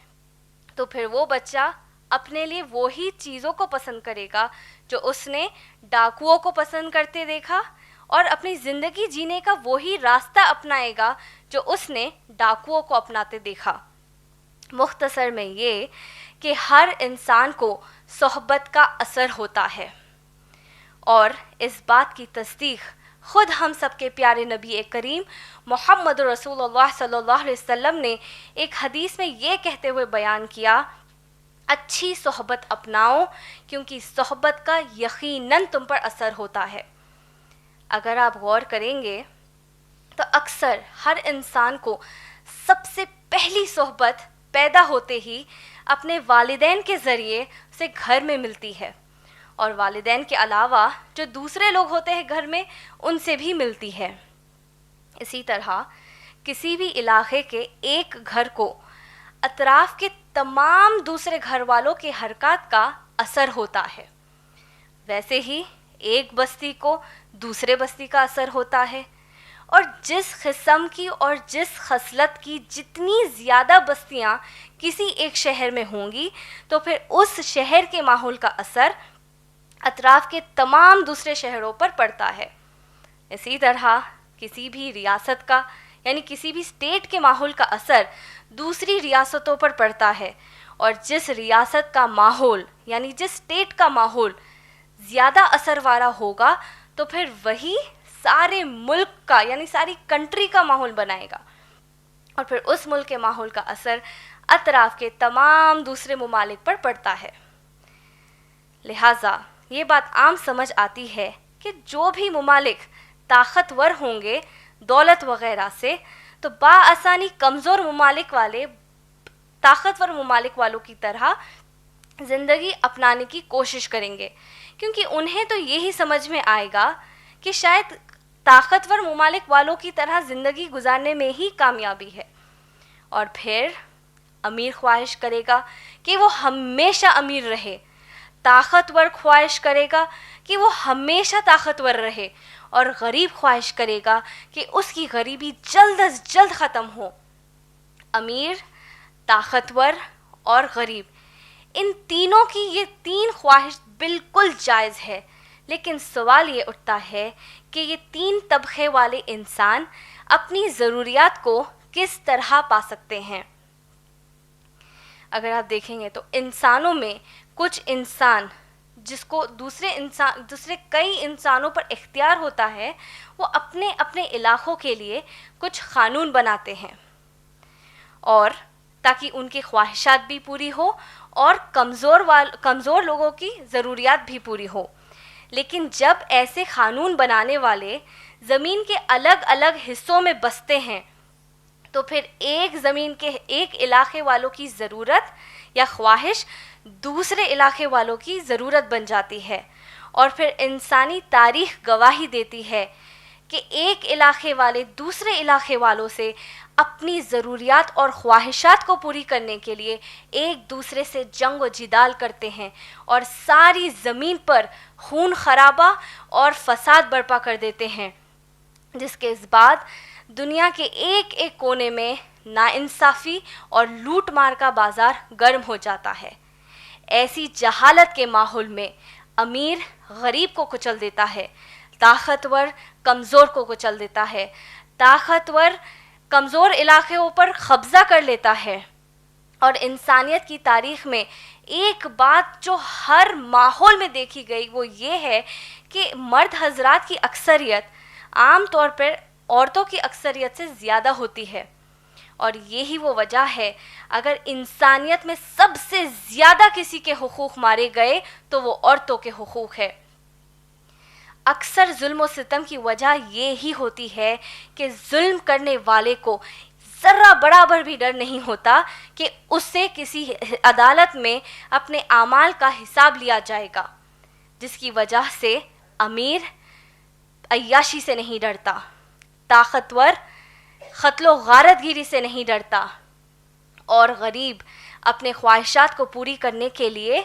S2: تو پھر وہ بچہ اپنے لیے وہی چیزوں کو پسند کرے گا جو اس نے ڈاکوؤں کو پسند کرتے دیکھا اور اپنی زندگی جینے کا وہی راستہ اپنائے گا جو اس نے ڈاکوؤں کو اپناتے دیکھا. مختصر میں یہ کہ ہر انسان کو صحبت کا اثر ہوتا ہے، اور اس بات کی تصدیق خود ہم سب کے پیارے نبی کریم محمد رسول اللہ صلی اللہ علیہ وسلم نے ایک حدیث میں یہ کہتے ہوئے بیان کیا: اچھی صحبت اپناؤ کیونکہ صحبت کا یقیناً تم پر اثر ہوتا ہے. اگر آپ غور کریں گے تو اکثر ہر انسان کو سب سے پہلی صحبت پیدا ہوتے ہی اپنے والدین کے ذریعے اسے گھر میں ملتی ہے، اور والدین کے علاوہ جو دوسرے لوگ ہوتے ہیں گھر میں ان سے بھی ملتی ہے. اسی طرح کسی بھی علاقے کے ایک گھر کو اطراف کے تمام دوسرے گھر والوں کے حرکات کا اثر ہوتا ہے. ویسے ہی ایک بستی کو دوسرے بستی کا اثر ہوتا ہے، اور جس قسم کی اور جس خصلت کی جتنی زیادہ بستیاں کسی ایک شہر میں ہوں گی تو پھر اس شہر کے ماحول کا اثر اطراف کے تمام دوسرے شہروں پر پڑتا ہے. اسی طرح کسی بھی ریاست کا یعنی کسی بھی اسٹیٹ کے ماحول کا اثر دوسری ریاستوں پر پڑتا ہے، اور جس ریاست کا ماحول یعنی جس اسٹیٹ کا ماحول زیادہ اثر والا ہوگا تو پھر وہی سارے ملک کا یعنی ساری کنٹری کا ماحول بنائے گا، اور پھر اس ملک کے ماحول کا اثر اطراف کے تمام دوسرے ممالک پر پڑتا ہے. لہٰذا یہ بات عام سمجھ آتی ہے کہ جو بھی ممالک طاقتور ہوں گے دولت وغیرہ سے تو بآسانی کمزور ممالک والے طاقتور ممالک والوں کی طرح زندگی اپنانے کی کوشش کریں گے، کیونکہ انہیں تو یہی سمجھ میں آئے گا کہ شاید طاقتور ممالک والوں کی طرح زندگی گزارنے میں ہی کامیابی ہے. اور پھر امیر خواہش کرے گا کہ وہ ہمیشہ امیر رہے، طاقتور خواہش کرے گا کہ وہ ہمیشہ طاقتور رہے، اور غریب خواہش کرے گا کہ اس کی غریبی جلد از جلد ختم ہو. امیر، طاقتور اور غریب، ان تینوں کی یہ تین خواہش بالکل جائز ہے، لیکن سوال یہ اٹھتا ہے کہ یہ تین طبقے والے انسان اپنی ضروریات کو کس طرح پا سکتے ہیں. اگر آپ دیکھیں گے تو انسانوں میں کچھ انسان جس کو دوسرے کئی انسانوں پر اختیار ہوتا ہے، وہ اپنے اپنے علاقوں کے لیے کچھ قانون بناتے ہیں، اور تاکہ ان کی خواہشات بھی پوری ہو اور کمزور لوگوں کی ضروریات بھی پوری ہو. لیکن جب ایسے قانون بنانے والے زمین کے الگ الگ حصوں میں بستے ہیں تو پھر ایک زمین کے ایک علاقے والوں کی ضرورت یا خواہش دوسرے علاقے والوں کی ضرورت بن جاتی ہے. اور پھر انسانی تاریخ گواہی دیتی ہے کہ ایک علاقے والے دوسرے علاقے والوں سے اپنی ضروریات اور خواہشات کو پوری کرنے کے لیے ایک دوسرے سے جنگ و جدال کرتے ہیں اور ساری زمین پر خون خرابہ اور فساد برپا کر دیتے ہیں، جس کے بعد دنیا کے ایک ایک کونے میں ناانصافی اور لوٹ مار کا بازار گرم ہو جاتا ہے. ایسی جہالت کے ماحول میں امیر غریب کو کچل دیتا ہے، طاقتور کمزور کو کچل دیتا ہے، طاقتور کمزور علاقوں پر قبضہ کر لیتا ہے. اور انسانیت کی تاریخ میں ایک بات جو ہر ماحول میں دیکھی گئی وہ یہ ہے کہ مرد حضرات کی اکثریت عام طور پر عورتوں کی اکثریت سے زیادہ ہوتی ہے. اور یہی وہ وجہ ہے اگر انسانیت میں سب سے زیادہ کسی کے حقوق مارے گئے تو وہ عورتوں کے حقوق ہے. اکثر ظلم و ستم کی وجہ یہی ہوتی ہے کہ ظلم کرنے والے کو ذرہ برابر بھی ڈر نہیں ہوتا کہ اس سے کسی عدالت میں اپنے اعمال کا حساب لیا جائے گا، جس کی وجہ سے امیر عیاشی سے نہیں ڈرتا، طاقتور قتل و غارت گیری سے نہیں ڈرتا، اور غریب اپنے خواہشات کو پوری کرنے کے لیے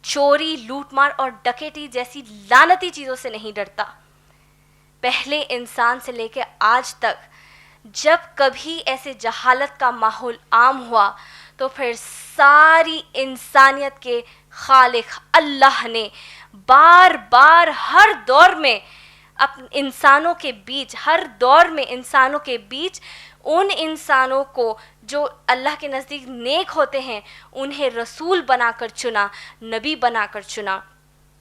S2: چوری، لوٹ مار اور ڈکیتی جیسی لعنتی چیزوں سے نہیں ڈرتا. پہلے انسان سے لے کے آج تک جب کبھی ایسے جہالت کا ماحول عام ہوا تو پھر ساری انسانیت کے خالق اللہ نے بار بار ہر دور میں انسانوں کے بیچ ان انسانوں کو جو اللہ کے نزدیک نیک ہوتے ہیں انہیں رسول بنا کر چنا، نبی بنا کر چنا،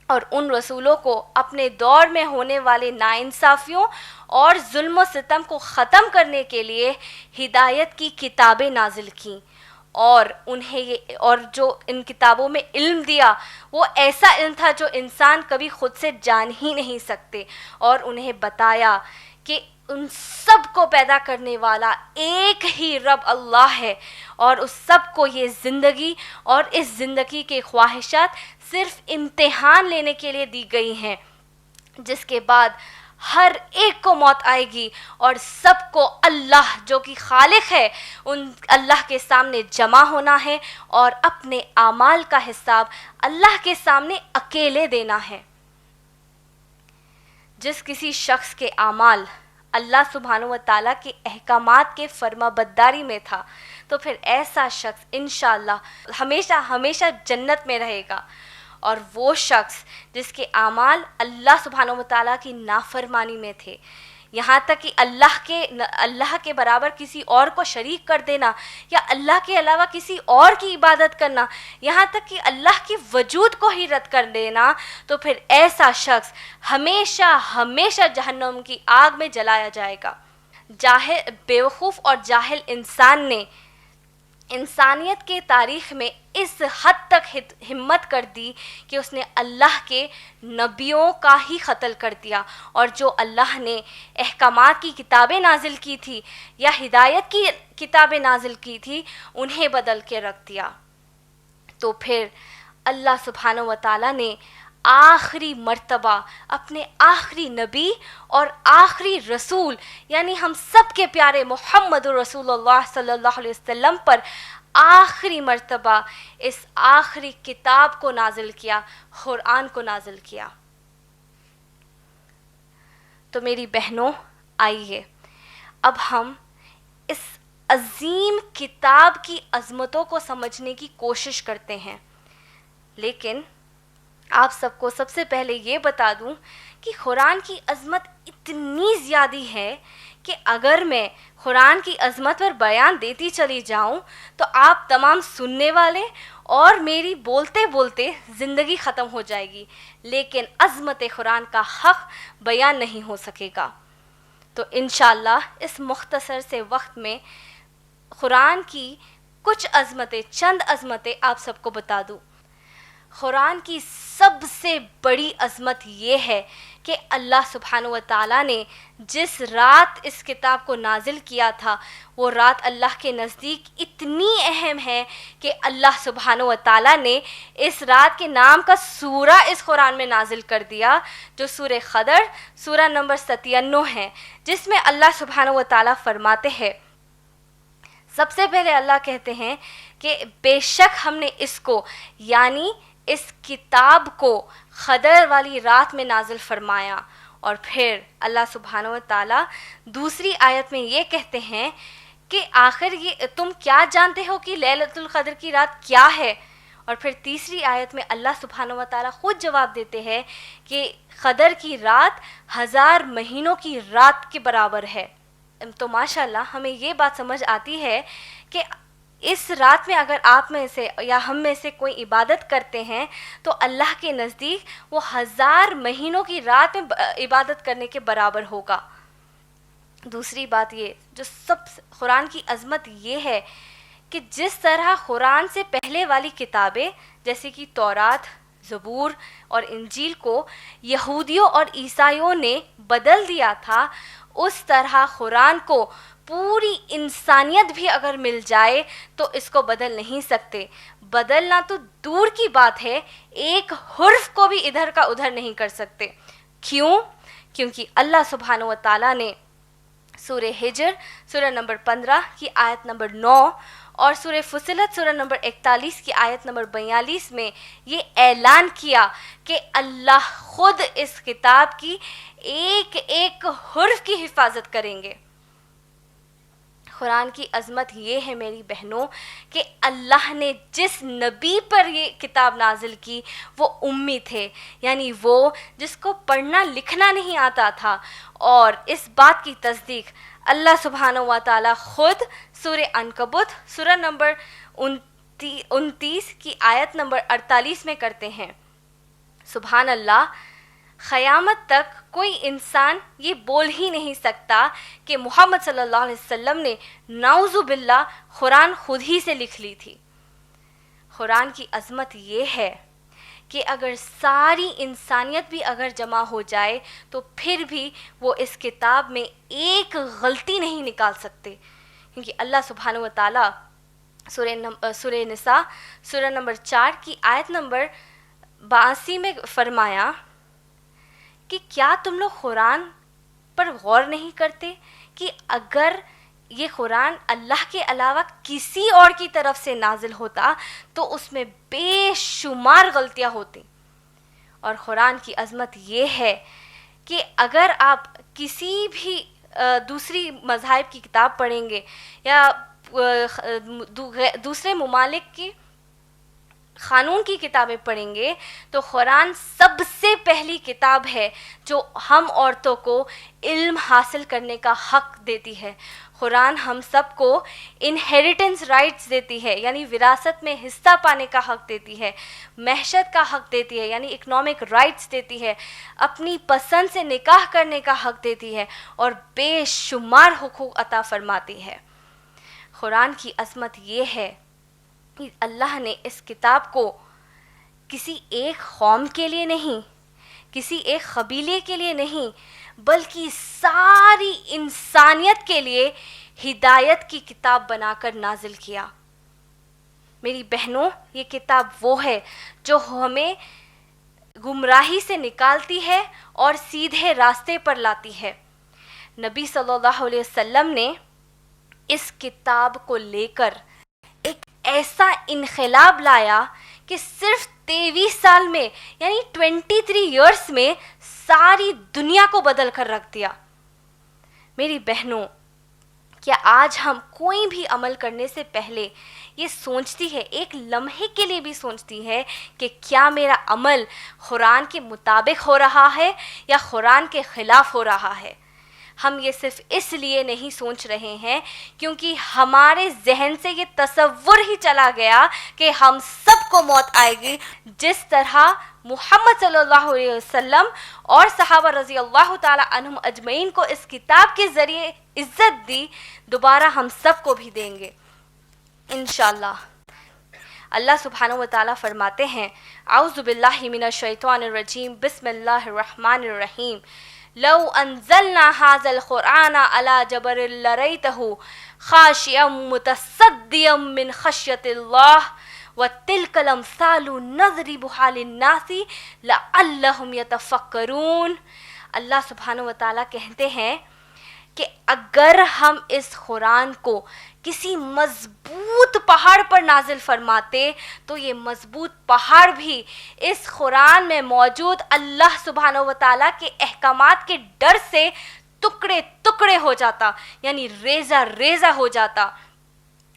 S2: اور ان رسولوں کو اپنے دور میں ہونے والے ناانصافیوں اور ظلم و ستم کو ختم کرنے کے لیے ہدایت کی کتابیں نازل کیں، اور اور جو ان کتابوں میں علم دیا وہ ایسا علم تھا جو انسان کبھی خود سے جان ہی نہیں سکتے، اور انہیں بتایا کہ ان سب کو پیدا کرنے والا ایک ہی رب اللہ ہے، اور اس سب کو یہ زندگی اور اس زندگی کے خواہشات صرف امتحان لینے کے لیے دی گئی ہیں، جس کے بعد ہر ایک کو موت آئے گی اور سب کو اللہ جو کہ خالق ہے ان اللہ کے سامنے جمع ہونا ہے اور اپنے اعمال کا حساب اللہ کے سامنے اکیلے دینا ہے. جس کسی شخص کے اعمال اللہ سبحانہ و تعالیٰ کے احکامات کے فرما برداری میں تھا تو پھر ایسا شخص انشاءاللہ ہمیشہ ہمیشہ جنت میں رہے گا، اور وہ شخص جس کے اعمال اللہ سبحانہ و تعالیٰ کی نافرمانی میں تھے، یہاں تک کہ اللہ کے برابر کسی اور کو شریک کر دینا یا اللہ کے علاوہ کسی اور کی عبادت کرنا، یہاں تک کہ اللہ کے وجود کو ہی رد کر دینا، تو پھر ایسا شخص ہمیشہ ہمیشہ جہنم کی آگ میں جلایا جائے گا. بیوقوف اور جاہل انسان نے انسانیت کے تاریخ میں اس حد تک ہمت کر دی کہ اس نے اللہ کے نبیوں کا ہی قتل کر دیا، اور جو اللہ نے احکامات کی کتابیں نازل کی تھی یا ہدایت کی کتابیں نازل کی تھی انہیں بدل کے رکھ دیا. تو پھر اللہ سبحانہ و تعالیٰ نے آخری مرتبہ اپنے آخری نبی اور آخری رسول یعنی ہم سب کے پیارے محمد رسول اللہ صلی اللہ علیہ وسلم پر آخری مرتبہ اس آخری کتاب کو نازل کیا، قرآن کو نازل کیا. تو میری بہنوں آئیے اب ہم اس عظیم کتاب کی عظمتوں کو سمجھنے کی کوشش کرتے ہیں. لیکن آپ سب کو سب سے پہلے یہ بتا دوں کہ قرآن کی عظمت اتنی زیادہ ہے کہ اگر میں قرآن کی عظمت پر بیان دیتی چلی جاؤں تو آپ تمام سننے والے اور میری بولتے بولتے زندگی ختم ہو جائے گی، لیکن عظمت قرآن کا حق بیان نہیں ہو سکے گا. تو انشاءاللہ اس مختصر سے وقت میں قرآن کی کچھ عظمتیں، چند عظمتیں آپ سب کو بتا دوں. قرآن کی سب سے بڑی عظمت یہ ہے کہ اللہ سبحانہ و تعالیٰ نے جس رات اس کتاب کو نازل کیا تھا وہ رات اللہ کے نزدیک اتنی اہم ہے کہ اللہ سبحانہ و تعالیٰ نے اس رات کے نام کا سورہ اس قرآن میں نازل کر دیا، جو سورہ قدر سورہ نمبر 97 ہے، جس میں اللہ سبحانہ و تعالیٰ فرماتے ہیں. سب سے پہلے اللہ کہتے ہیں کہ بے شک ہم نے اس کو، یعنی اس کتاب کو قدر والی رات میں نازل فرمایا. اور پھر اللہ سبحانہ و تعالیٰ دوسری آیت میں یہ کہتے ہیں کہ آخر یہ تم کیا جانتے ہو کہ لیلۃ القدر کی رات کیا ہے. اور پھر تیسری آیت میں اللہ سبحانہ و تعالیٰ خود جواب دیتے ہیں کہ قدر کی رات 1000 مہینوں کی رات کے برابر ہے. تو ماشاءاللہ ہمیں یہ بات سمجھ آتی ہے کہ اس رات میں اگر آپ میں سے یا ہم میں سے کوئی عبادت کرتے ہیں تو اللہ کے نزدیک وہ 1000 مہینوں کی رات میں عبادت کرنے کے برابر ہوگا. دوسری بات یہ جو قرآن کی عظمت یہ ہے کہ جس طرح قرآن سے پہلے والی کتابیں جیسے کہ تورات، زبور اور انجیل کو یہودیوں اور عیسائیوں نے بدل دیا تھا، اس طرح قرآن کو پوری انسانیت بھی اگر مل جائے تو اس کو بدل نہیں سکتے. بدلنا تو دور کی بات ہے، ایک حرف کو بھی ادھر کا ادھر نہیں کر سکتے. کیوں؟ کیونکہ اللہ سبحانہ و تعالیٰ نے سورہ ہجر سورہ نمبر 15 کی آیت نمبر 9 اور سورہ فصلت سورہ نمبر 41 کی آیت نمبر 42 میں یہ اعلان کیا کہ اللہ خود اس کتاب کی ایک ایک حرف کی حفاظت کریں گے. قرآن کی عظمت یہ ہے میری بہنوں کہ اللہ نے جس نبی پر یہ کتاب نازل کی وہ امی تھے، یعنی وہ جس کو پڑھنا لکھنا نہیں آتا تھا. اور اس بات کی تصدیق اللہ سبحانہ و تعالیٰ خود سورہ عنکبوت سورہ نمبر 29 کی آیت نمبر 48 میں کرتے ہیں. سبحان اللہ، قیامت تک کوئی انسان یہ بول ہی نہیں سکتا کہ محمد صلی اللہ علیہ وسلم نے نعوذ باللہ قرآن خود ہی سے لکھ لی تھی. قرآن کی عظمت یہ ہے کہ اگر ساری انسانیت بھی اگر جمع ہو جائے تو پھر بھی وہ اس کتاب میں ایک غلطی نہیں نکال سکتے، کیونکہ اللہ سبحانہ و تعالیٰ سورہ نساء سورہ نمبر 4 کی آیت نمبر 82 میں فرمایا کہ کیا تم لوگ قرآن پر غور نہیں کرتے کہ اگر یہ قرآن اللہ کے علاوہ کسی اور کی طرف سے نازل ہوتا تو اس میں بے شمار غلطیاں ہوتی. اور قرآن کی عظمت یہ ہے کہ اگر آپ کسی بھی دوسری مذاہب کی کتاب پڑھیں گے یا دوسرے ممالک کی قانون کی کتابیں پڑھیں گے تو قرآن سب سے پہلی کتاب ہے جو ہم عورتوں کو علم حاصل کرنے کا حق دیتی ہے. قرآن ہم سب کو انہیریٹنس رائٹس دیتی ہے، یعنی وراثت میں حصہ پانے کا حق دیتی ہے، معیشت کا حق دیتی ہے یعنی اکنامک رائٹس دیتی ہے، اپنی پسند سے نکاح کرنے کا حق دیتی ہے اور بے شمار حقوق عطا فرماتی ہے. قرآن کی عظمت یہ ہے کہ اللہ نے اس کتاب کو کسی ایک قوم کے لیے نہیں، کسی ایک قبیلے کے لیے نہیں، بلکہ ساری انسانیت کے لیے ہدایت کی کتاب بنا کر نازل کیا. میری بہنوں، یہ کتاب وہ ہے جو ہمیں گمراہی سے نکالتی ہے اور سیدھے راستے پر لاتی ہے. نبی صلی اللہ علیہ وسلم نے اس کتاب کو لے کر ایک ایسا انقلاب لایا کہ صرف 23 سال میں یعنی 23 ایئرس میں ساری دنیا کو بدل کر رکھ دیا. میری بہنوں، کیا آج ہم کوئی بھی عمل کرنے سے پہلے یہ سوچتی ہے، ایک لمحے کے لیے بھی سوچتی ہے کہ کیا میرا عمل قرآن کے مطابق ہو رہا ہے یا قرآن کے خلاف ہو رہا ہے؟ ہم یہ صرف اس لیے نہیں سوچ رہے ہیں کیونکہ ہمارے ذہن سے یہ تصور ہی چلا گیا کہ ہم سب کو موت آئے گی. جس طرح محمد صلی اللہ علیہ وسلم اور صحابہ رضی اللہ تعالی عنہم اجمعین کو اس کتاب کے ذریعے عزت دی، دوبارہ ہم سب کو بھی دیں گے. انشاءاللہ. اللہ سبحانہ و تعالیٰ فرماتے ہیں اعوذ باللہ من الشیطان الرجیم بسم اللہ الرحمن الرحیم لو انزلنا هذا القرآن على جبل لرأيته خاشعا متصدعا من خشیة اللہ وتلك الامثال نضربها للناس لعلهم يتفکرون. اللہ سبحانہ و تعالیٰ کہتے ہیں کہ اگر ہم اس قرآن کو کسی مضبوط پہاڑ پر نازل فرماتے تو یہ مضبوط پہاڑ بھی اس قرآن میں موجود اللہ سبحانہ و تعالیٰ کے احکامات کے ڈر سے ٹکڑے ٹکڑے ہو جاتا، یعنی ریزہ ریزہ ہو جاتا.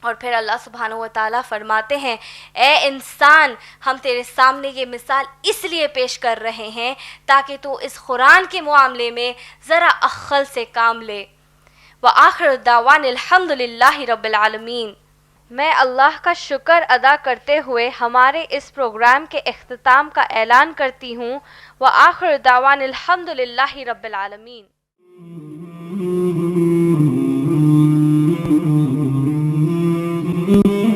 S2: اور پھر اللہ سبحانہ و تعالیٰ فرماتے ہیں اے انسان ہم تیرے سامنے یہ مثال اس لیے پیش کر رہے ہیں تاکہ تو اس قرآن کے معاملے میں ذرا عقل سے کام لے. وآخر دعوان الحمد للہ رب العالمین. میں اللہ کا شکر ادا کرتے ہوئے ہمارے اس پروگرام کے اختتام کا اعلان کرتی ہوں. وآخر دعوان الحمد للہ رب العالمین.
S5: Mm-hmm.